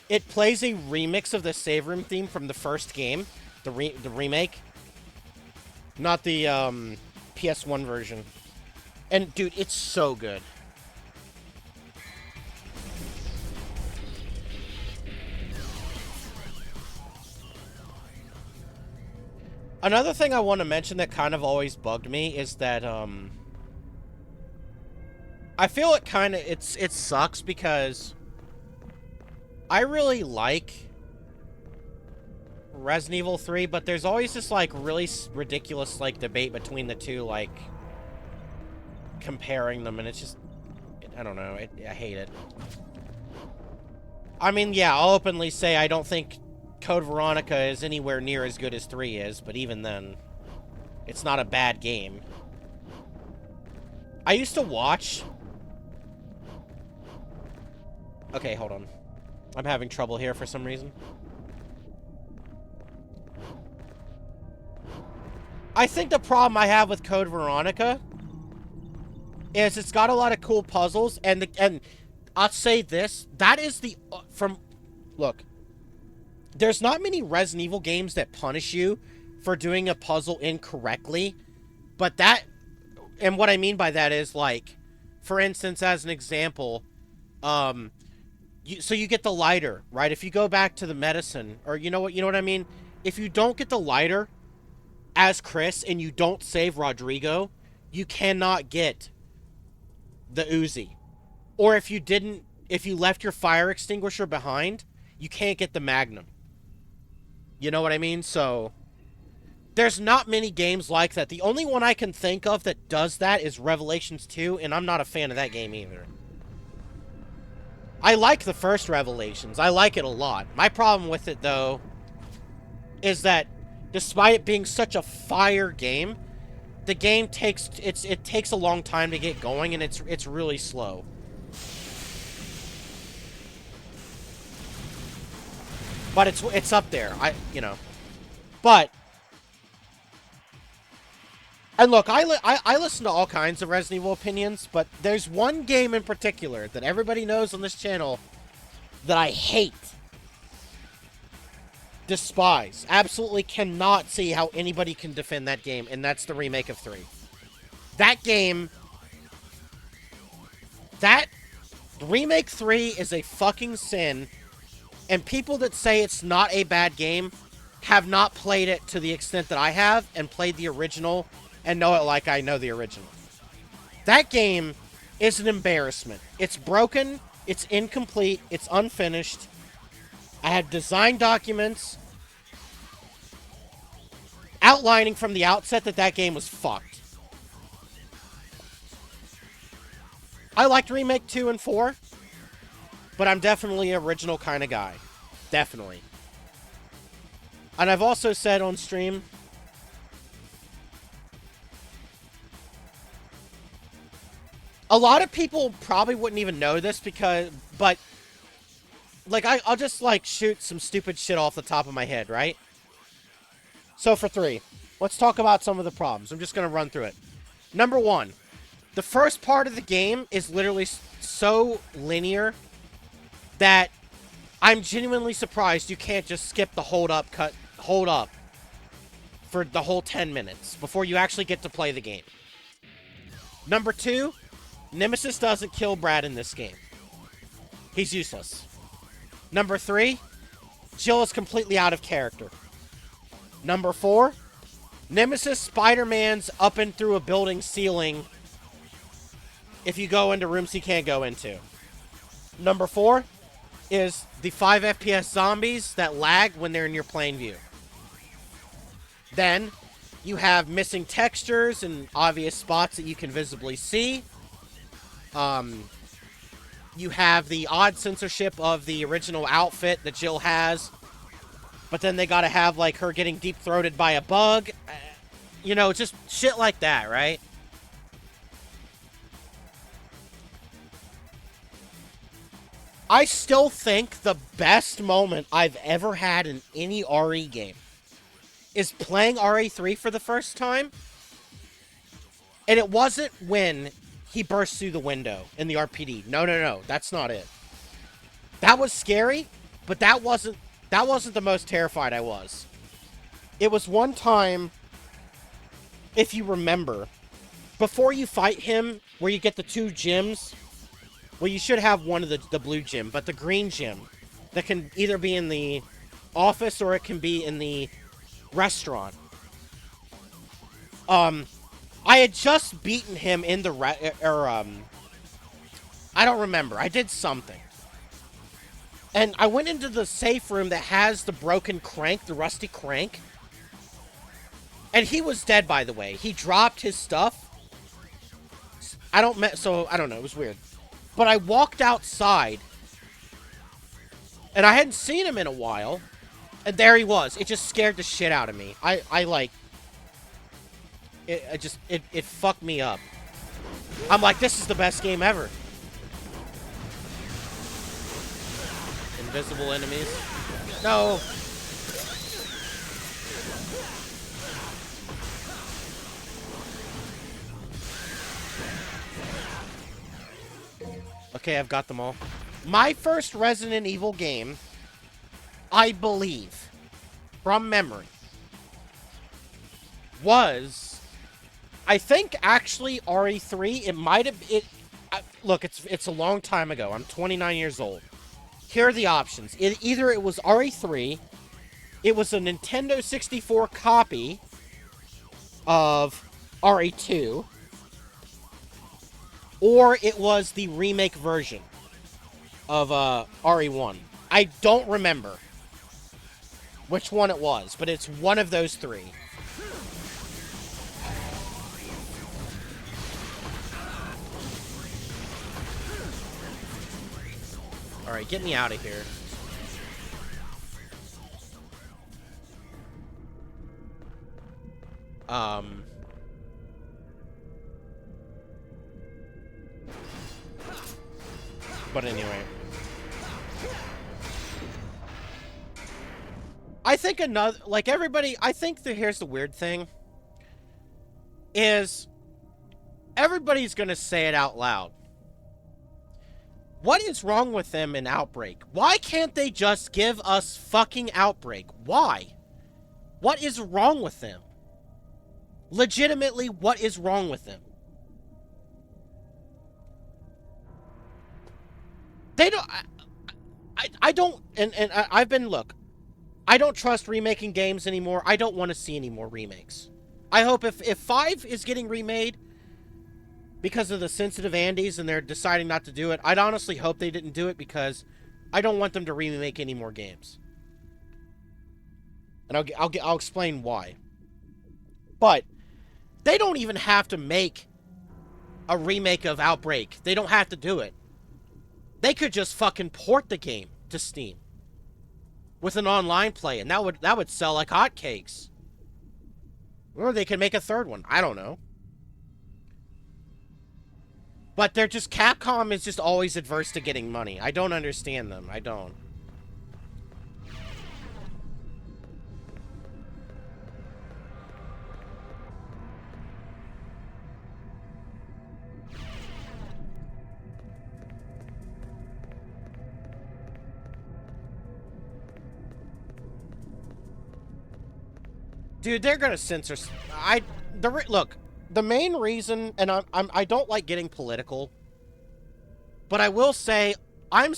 it plays a remix of the save room theme from the first game. The remake. Not the, PS1 version. And, dude, it's so good. Another thing I want to mention that kind of always bugged me is that, I feel it sucks because I really like Resident Evil 3, but there's always this, like, really ridiculous, like, debate between the two, like, comparing them, and it's just, I don't know, I hate it. I mean, yeah, I'll openly say I don't think Code Veronica is anywhere near as good as 3 is, but even then, it's not a bad game. I used to watch... Okay, hold on. I'm having trouble here for some reason. I think the problem I have with Code Veronica is it's got a lot of cool puzzles, and I'll say this, that is the look, there's not many Resident Evil games that punish you for doing a puzzle incorrectly, but that, and what I mean by that is, like, for instance, as an example, so you get the lighter, right? If you go back to the medicine, or you know what I mean? If you don't get the lighter as Chris and you don't save Rodrigo, you cannot get the Uzi. Or if you left your fire extinguisher behind, you can't get the Magnum. You know what I mean? So there's not many games like that. The only one I can think of that does that is Revelations 2, and I'm not a fan of that game either. I like the first Revelations. I like it a lot. My problem with it, though, is that despite it being such a fire game, the game takes a long time to get going, and it's really slow. But it's up there. But, and look, I listen to all kinds of Resident Evil opinions, but there's one game in particular that everybody knows on this channel that I hate, despise, absolutely cannot see how anybody can defend that game, and that's the remake of 3. That game, that remake 3 is a fucking sin, and people that say it's not a bad game have not played it to the extent that I have, and played the original and know it like I know the original. That game is an embarrassment. It's broken, it's incomplete, it's unfinished. I had design documents outlining from the outset that game was fucked. I liked Remake 2 and 4, but I'm definitely an original kind of guy. Definitely. And I've also said on stream, a lot of people probably wouldn't even know this but, like, I'll just, like, shoot some stupid shit off the top of my head, right? So for 3, let's talk about some of the problems. I'm just going to run through it. Number 1, the first part of the game is literally so linear that I'm genuinely surprised you can't just skip the hold up for the whole 10 minutes before you actually get to play the game. Number 2, Nemesis doesn't kill Brad in this game. He's useless. Number 3, Jill is completely out of character. Number 4, Nemesis Spider-Man's up and through a building ceiling if you go into rooms he can't go into. Number 4 is the 5 FPS zombies that lag when they're in your plane view. Then, you have missing textures and obvious spots that you can visibly see. You have the odd censorship of the original outfit that Jill has, but then they gotta have, like, her getting deep-throated by a bug. You know, just shit like that, right? I still think the best moment I've ever had in any RE game is playing RE3 for the first time. And it wasn't when he burst through the window in the RPD. No, that's not it. That was scary, but that wasn't the most terrified I was. It was one time, if you remember, before you fight him, where you get the 2 gems. Well, you should have one of the blue gem, but the green gem that can either be in the office or it can be in the restaurant. I had just beaten him in the I don't remember. I did something. And I went into the safe room that has the broken crank, the rusty crank. And he was dead, by the way. He dropped his stuff. So, I don't know. It was weird. But I walked outside. And I hadn't seen him in a while. And there he was. It just scared the shit out of me. It fucked me up. I'm like, this is the best game ever. Invisible enemies. No. Okay, I've got them all. My first Resident Evil game, I believe, from memory, was, I think, actually RE3. It might have... Look, it's a long time ago. I'm 29 years old. Here are the options. Either it was RE3, it was a Nintendo 64 copy of RE2, or it was the remake version of RE1. I don't remember which one it was, but it's one of those three. Alright, get me out of here. But anyway. I think another, like everybody, I think that here's the weird thing. Is everybody's gonna say it out loud. What is wrong with them in Outbreak? Why can't they just give us fucking Outbreak? Why? What is wrong with them? Legitimately, what is wrong with them? They don't... I don't... And I've been... Look. I don't trust remaking games anymore. I don't want to see any more remakes. I hope if 5 is getting remade because of the sensitive Andes and they're deciding not to do it, I'd honestly hope they didn't do it because I don't want them to remake any more games. And I'll explain why. But they don't even have to make a remake of Outbreak. They don't have to do it. They could just fucking port the game to Steam with an online play, and that would sell like hotcakes. Or they could make a third one. I don't know. But they're just... Capcom is just always adverse to getting money. I don't understand them. I don't. Dude, they're gonna censor... Look, the main reason, and I don't like getting political, but I will say, I'm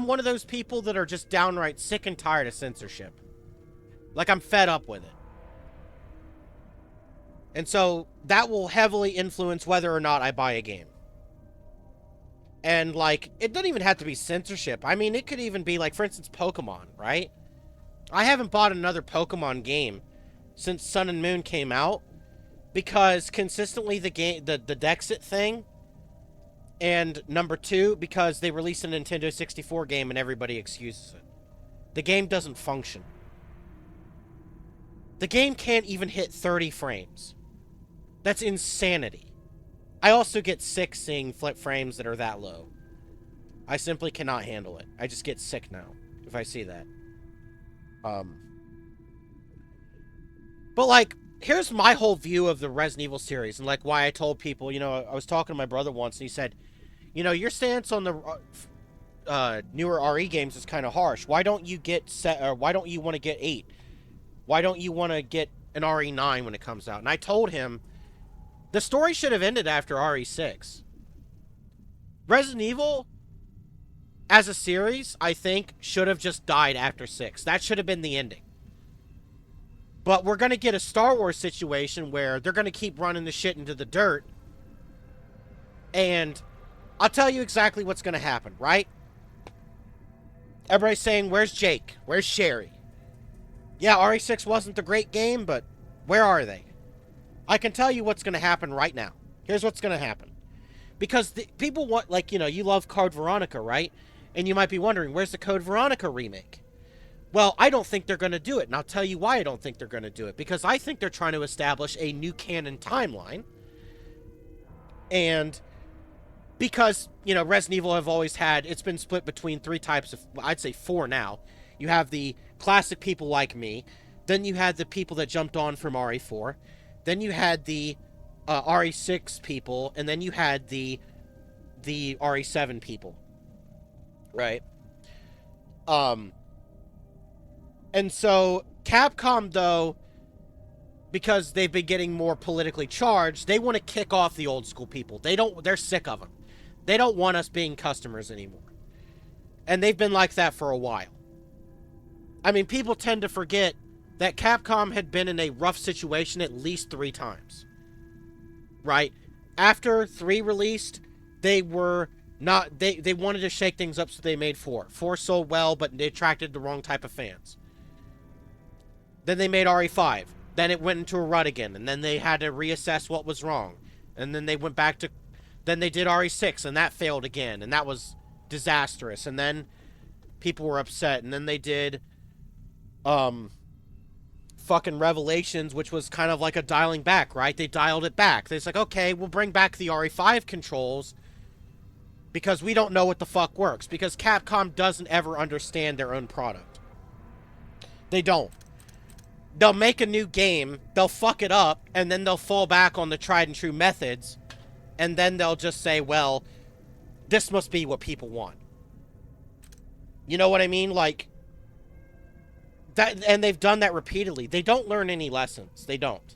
one of those people that are just downright sick and tired of censorship. Like, I'm fed up with it. And so, that will heavily influence whether or not I buy a game. And, like, it doesn't even have to be censorship. I mean, it could even be, like, for instance, Pokemon, right? I haven't bought another Pokemon game since Sun and Moon came out, because consistently the Dexit thing, and number 2, because they released a Nintendo 64 game and everybody excuses it. The game doesn't function. The game can't even hit 30 frames. That's insanity. I also get sick seeing flip frames that are that low. I simply cannot handle it. I just get sick now if I see that. But, like, here's my whole view of the Resident Evil series, and, like, why I told people, you know, I was talking to my brother once, and he said, you know, your stance on the newer RE games is kind of harsh. Why don't you why don't you want to get 8? Why don't you want to get an RE9 when it comes out? And I told him, the story should have ended after RE6. Resident Evil, as a series, I think, should have just died after 6. That should have been the ending. But we're going to get a Star Wars situation where they're going to keep running the shit into the dirt. And I'll tell you exactly what's going to happen, right? Everybody's saying, where's Jake? Where's Sherry? Yeah, RE6 wasn't the great game, but where are they? I can tell you what's going to happen right now. Here's what's going to happen. Because people want, like, you know, you love Code Veronica, right? And you might be wondering, where's the Code Veronica remake? Well, I don't think they're going to do it, and I'll tell you why I don't think they're going to do it. Because I think they're trying to establish a new canon timeline. And because, you know, Resident Evil have always had, it's been split between 3 types of, I'd say 4 now. You have the classic people like me. Then you had the people that jumped on from RE4. Then you had the RE6 people. And then you had the RE7 people. right? And so Capcom, though, because they've been getting more politically charged, they want to kick off the old school people. They're sick of them. They don't want us being customers anymore. And they've been like that for a while. I mean, people tend to forget that Capcom had been in a rough situation at least 3 times. Right? After 3 released, they were not... They wanted to shake things up, so they made 4. 4 sold well, but they attracted the wrong type of fans. Then they made RE5. Then it went into a rut again, and then they had to reassess what was wrong. And then they went back to... Then they did RE6, and that failed again, and that was disastrous. And then people were upset, and then they did... fucking Revelations, which was kind of like a dialing back, right? They dialed it back. It's like, okay, we'll bring back the RE5 controls because we don't know what the fuck works. Because Capcom doesn't ever understand their own product. They don't. They'll make a new game, they'll fuck it up, and then they'll fall back on the tried and true methods, and then they'll just say, well, this must be what people want. You know what I mean? Like, that, and they've done that repeatedly. They don't learn any lessons. They don't.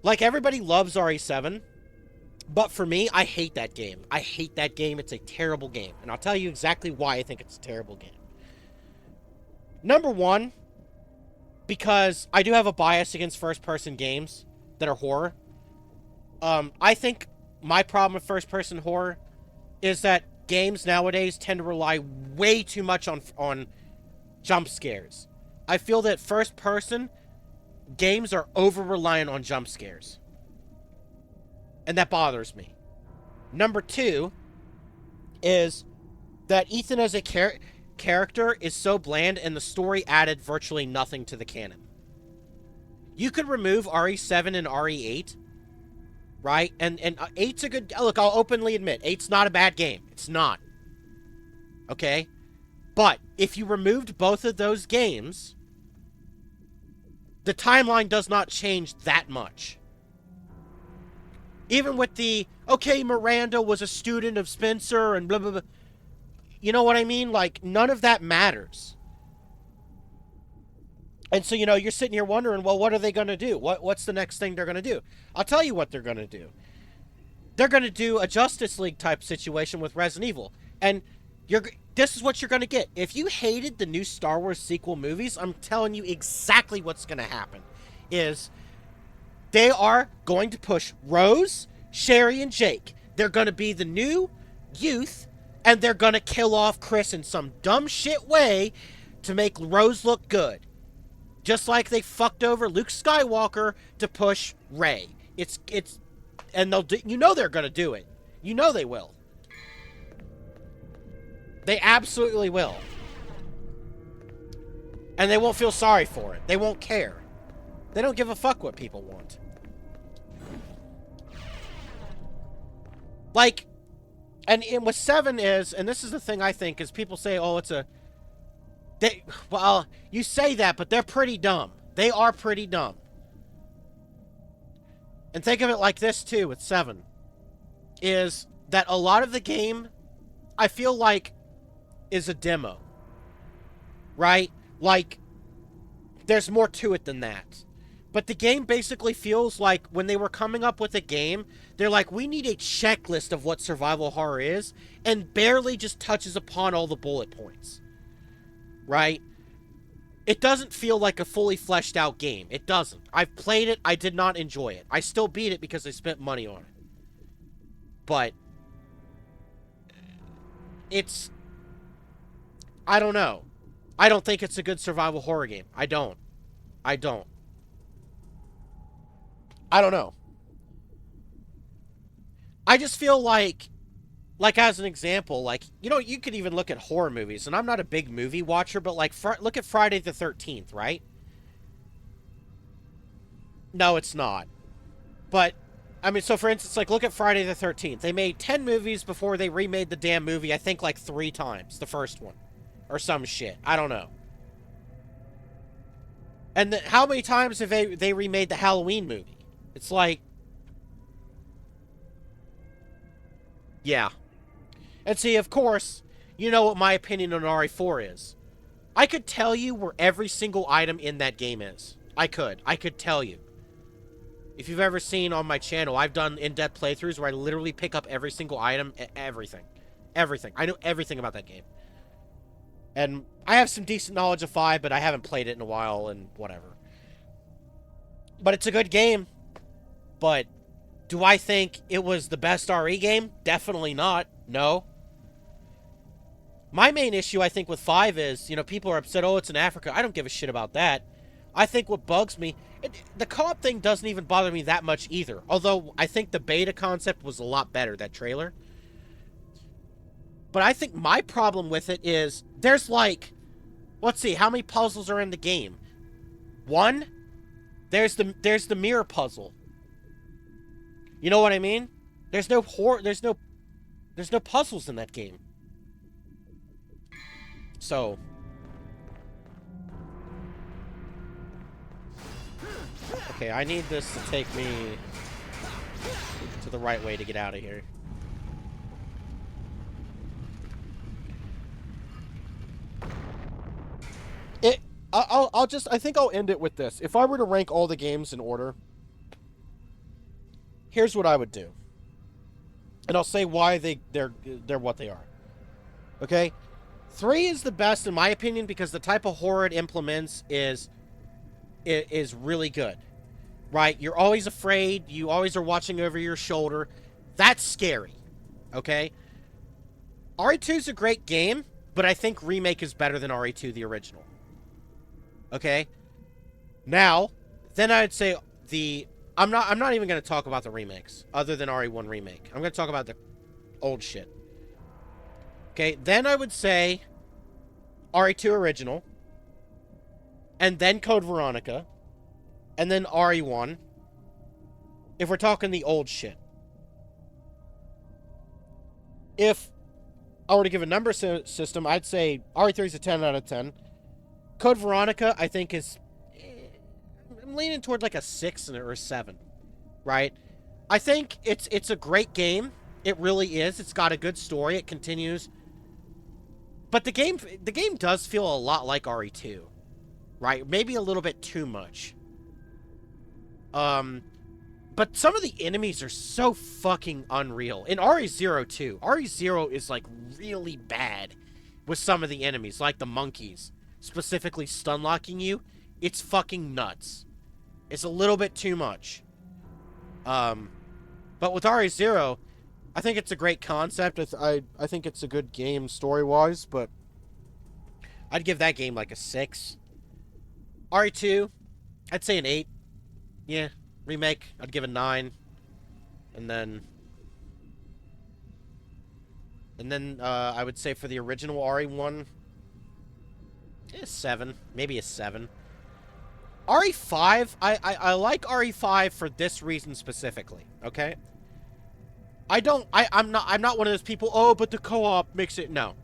Like, everybody loves RE7, but for me, I hate that game. I hate that game. It's a terrible game. And I'll tell you exactly why I think it's a terrible game. Number one, because I do have a bias against first-person games that are horror. I think my problem with first-person horror is that games nowadays tend to rely way too much on jump scares. I feel that first-person games are over-reliant on jump scares. And that bothers me. Number two is that Ethan as a character is so bland and the story added virtually nothing to the canon. You could remove RE7 and RE8, right? And 8's a good... Look, I'll openly admit, 8's not a bad game. It's not. Okay? But if you removed both of those games, the timeline does not change that much. Even with the, okay, Miranda was a student of Spencer and blah, blah, blah. You know what I mean? Like, none of that matters. And so, you know, you're sitting here wondering, well, what are they going to do? What's the next thing they're going to do? I'll tell you what they're going to do. They're going to do a Justice League type situation with Resident Evil. And this is what you're going to get. If you hated the new Star Wars sequel movies, I'm telling you exactly what's going to happen. Is they are going to push Rose, Sherry, and Jake. They're going to be the new youth, and they're going to kill off Chris in some dumb shit way to make Rose look good. Just like they fucked over Luke Skywalker to push Rey. And they'll do, you know they're going to do it. You know they will. They absolutely will. And they won't feel sorry for it. They won't care. They don't give a fuck what people want. Like, and what 7 is, and this is the thing I think, is people say, oh, it's a... well, you say that, but they're pretty dumb. They are pretty dumb. And think of it like this, too, with 7. Is that a lot of the game, I feel like, is a demo. Right? Like, there's more to it than that. But the game basically feels like when they were coming up with a game, they're like, we need a checklist of what survival horror is, and barely just touches upon all the bullet points. Right? It doesn't feel like a fully fleshed out game. It doesn't. I've played it. I did not enjoy it. I still beat it because I spent money on it. But it's... I don't know. I don't think it's a good survival horror game. I don't know. I just feel like as an example, like, you know, you could even look at horror movies, and I'm not a big movie watcher, but like, look at Friday the 13th, right? No, it's not. But, I mean, so for instance, like, look at Friday the 13th. They made 10 movies before they remade the damn movie, I think, like 3 times, the first one. Or some shit. I don't know. And how many times have they remade the Halloween movie? It's like... yeah. And see, of course, you know what my opinion on RE4 is. I could tell you where every single item in that game is. I could tell you. If you've ever seen on my channel, I've done in-depth playthroughs where I literally pick up every single item, everything. Everything. I know everything about that game. And I have some decent knowledge of 5, but I haven't played it in a while and whatever. But it's a good game. But do I think it was the best RE game? Definitely not. No. My main issue, I think, with 5 is, you know, people are upset, oh, it's in Africa. I don't give a shit about that. I think what bugs me, the co-op thing doesn't even bother me that much either. Although, I think the beta concept was a lot better, that trailer. But I think my problem with it is, there's like, let's see, how many puzzles are in the game? 1? There's the mirror puzzle. You know what I mean? There's no puzzles in that game. So, okay, I need this to take me to the right way to get out of here. I think I'll end it with this. If I were to rank all the games in order, here's what I would do. And I'll say why they're what they are. Okay? 3 is the best in my opinion because the type of horror it implements is really good. Right? You're always afraid, you always are watching over your shoulder. That's scary. Okay? RE2 is a great game, but I think Remake is better than RE2 the original. Okay? Now, then I'd say I'm not even going to talk about the remakes other than RE1 Remake. I'm going to talk about the old shit. Okay, then I would say RE2 Original, and then Code Veronica, and then RE1, if we're talking the old shit. If I were to give a number system, I'd say RE3 is a 10 out of 10. Code Veronica, I think, is... I'm leaning toward like a 6 or a 7, right? I think it's a great game. It really is. It's got a good story. It continues... But the game does feel a lot like RE2, right? Maybe a little bit too much. But some of the enemies are so fucking unreal. In RE0 too. RE0 is like really bad with some of the enemies, like the monkeys, specifically stun locking you. It's fucking nuts. It's a little bit too much. But with RE0, I think it's a great concept. I think it's a good game story-wise, but I'd give that game like a 6. RE2, I'd say an 8. Yeah, Remake, I'd give a 9. And then I would say for the original RE1, 7. Maybe a 7. RE5, I like RE5 for this reason specifically, okay? I'm not one of those people, oh, but the co-op makes it... No.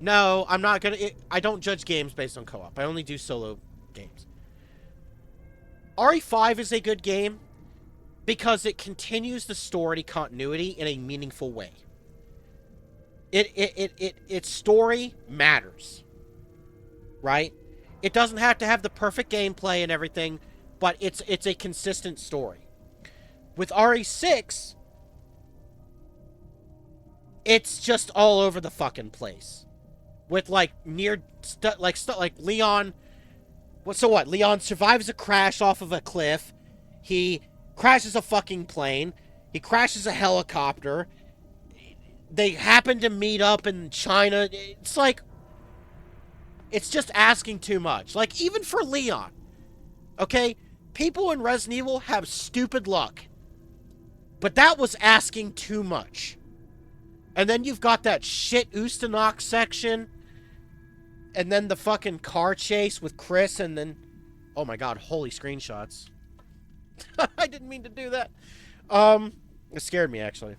No, I'm not gonna... I don't judge games based on co-op. I only do solo games. RE5 is a good game because it continues the story continuity in a meaningful way. Its story matters. Right? It doesn't have to have the perfect gameplay and everything, but it's a consistent story. With RE6... it's just all over the fucking place. With, like, like Leon... So what? Leon survives a crash off of a cliff. He crashes a fucking plane. He crashes a helicopter. They happen to meet up in China. It's like... it's just asking too much. Like, even for Leon. Okay? People in Resident Evil have stupid luck. But that was asking too much. And then you've got that shit Ustanok section. And then the fucking car chase with Chris. And then... oh my god, holy screenshots. I didn't mean to do that. It scared me, actually.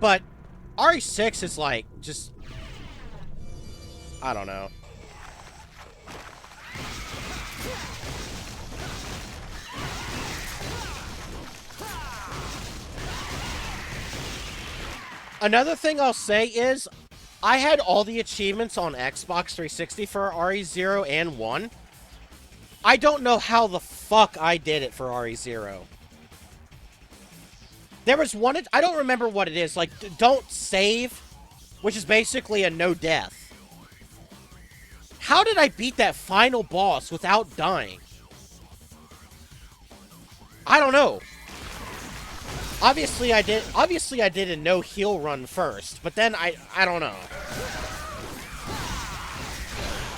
But RE6 is like, just... I don't know. Another thing I'll say is, I had all the achievements on Xbox 360 for RE0 and 1. I don't know how the fuck I did it for RE0. There was one, I don't remember what it is, like, don't save, which is basically a no death. How did I beat that final boss without dying? I don't know. Obviously I did a no heal run first, but then I don't know.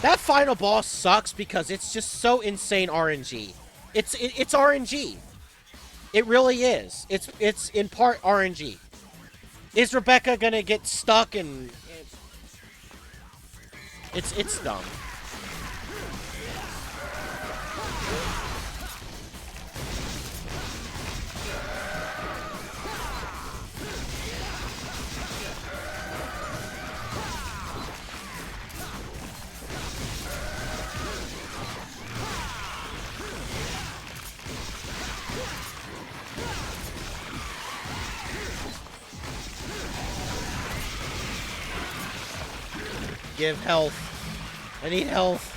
That final boss sucks because it's just so insane RNG. It's RNG. It really is. It's in part RNG. Is Rebecca gonna get stuck and it's dumb. Give health. I need health.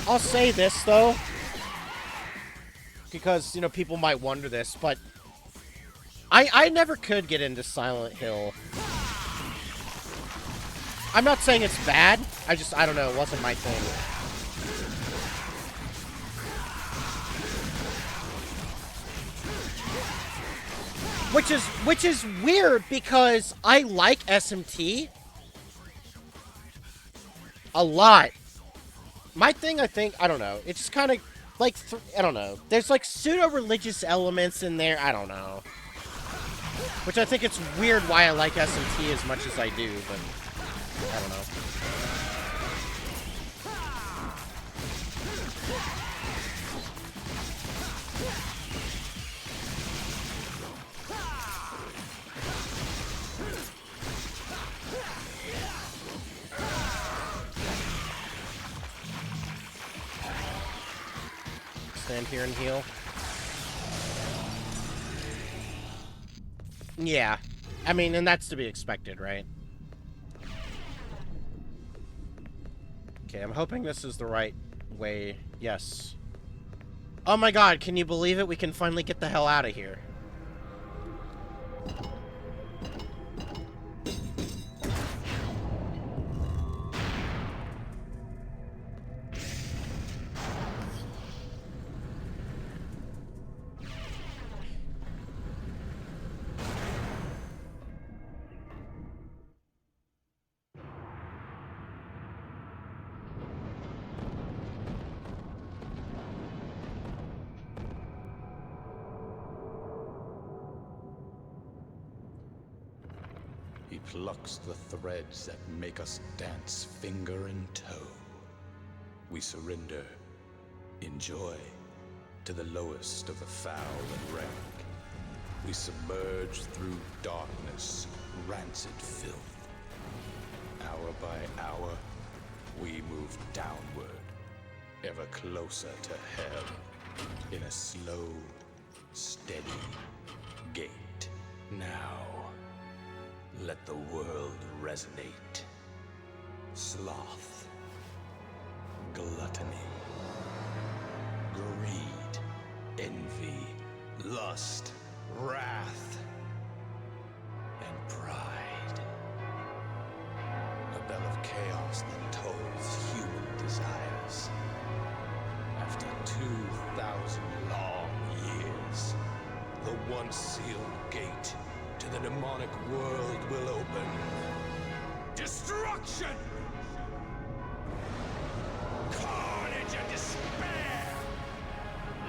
I'll say this, though, because, you know, people might wonder this, but I never could get into Silent Hill. I'm not saying it's bad, I don't know, it wasn't my thing. Which is weird because I like SMT a lot. My thing, I think, I don't know. It's just kind of like, I don't know. There's like pseudo-religious elements in there. I don't know. Which I think it's weird why I like SMT as much as I do, but I don't know. Stand here and heal. Yeah. I mean, and that's to be expected, right? Okay, I'm hoping this is the right way. Yes. Oh my god, can you believe it? We can finally get the hell out of here. He plucks the threads that make us dance finger and toe. We surrender, enjoy, to the lowest of the foul and rank. We submerge through darkness, rancid filth. Hour by hour, we move downward, ever closer to hell, in a slow, steady gait. Now, let the world resonate. Sloth, gluttony, greed, envy, lust, wrath, and pride. A bell of chaos that tolls human desires. After 2,000 long years, the once sealed gate to the demonic world will open. Destruction! Carnage and despair!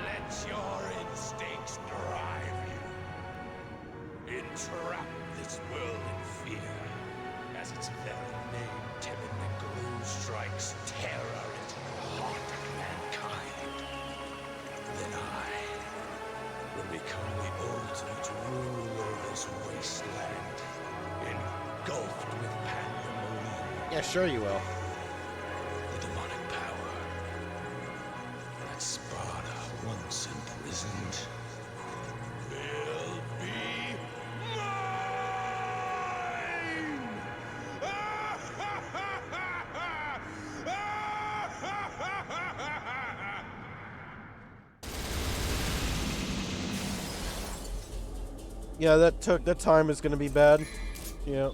Let your instincts drive you. Entrap this world in fear, as its very name timidly gloom strikes terror into the heart of mankind. Then I will become the ultimate ruler of this wasteland, engulfed with pandemonium, Yeah, sure you will. The demonic power that Sparta once imprisoned will be mine! Yeah, that time is gonna be bad. Yeah.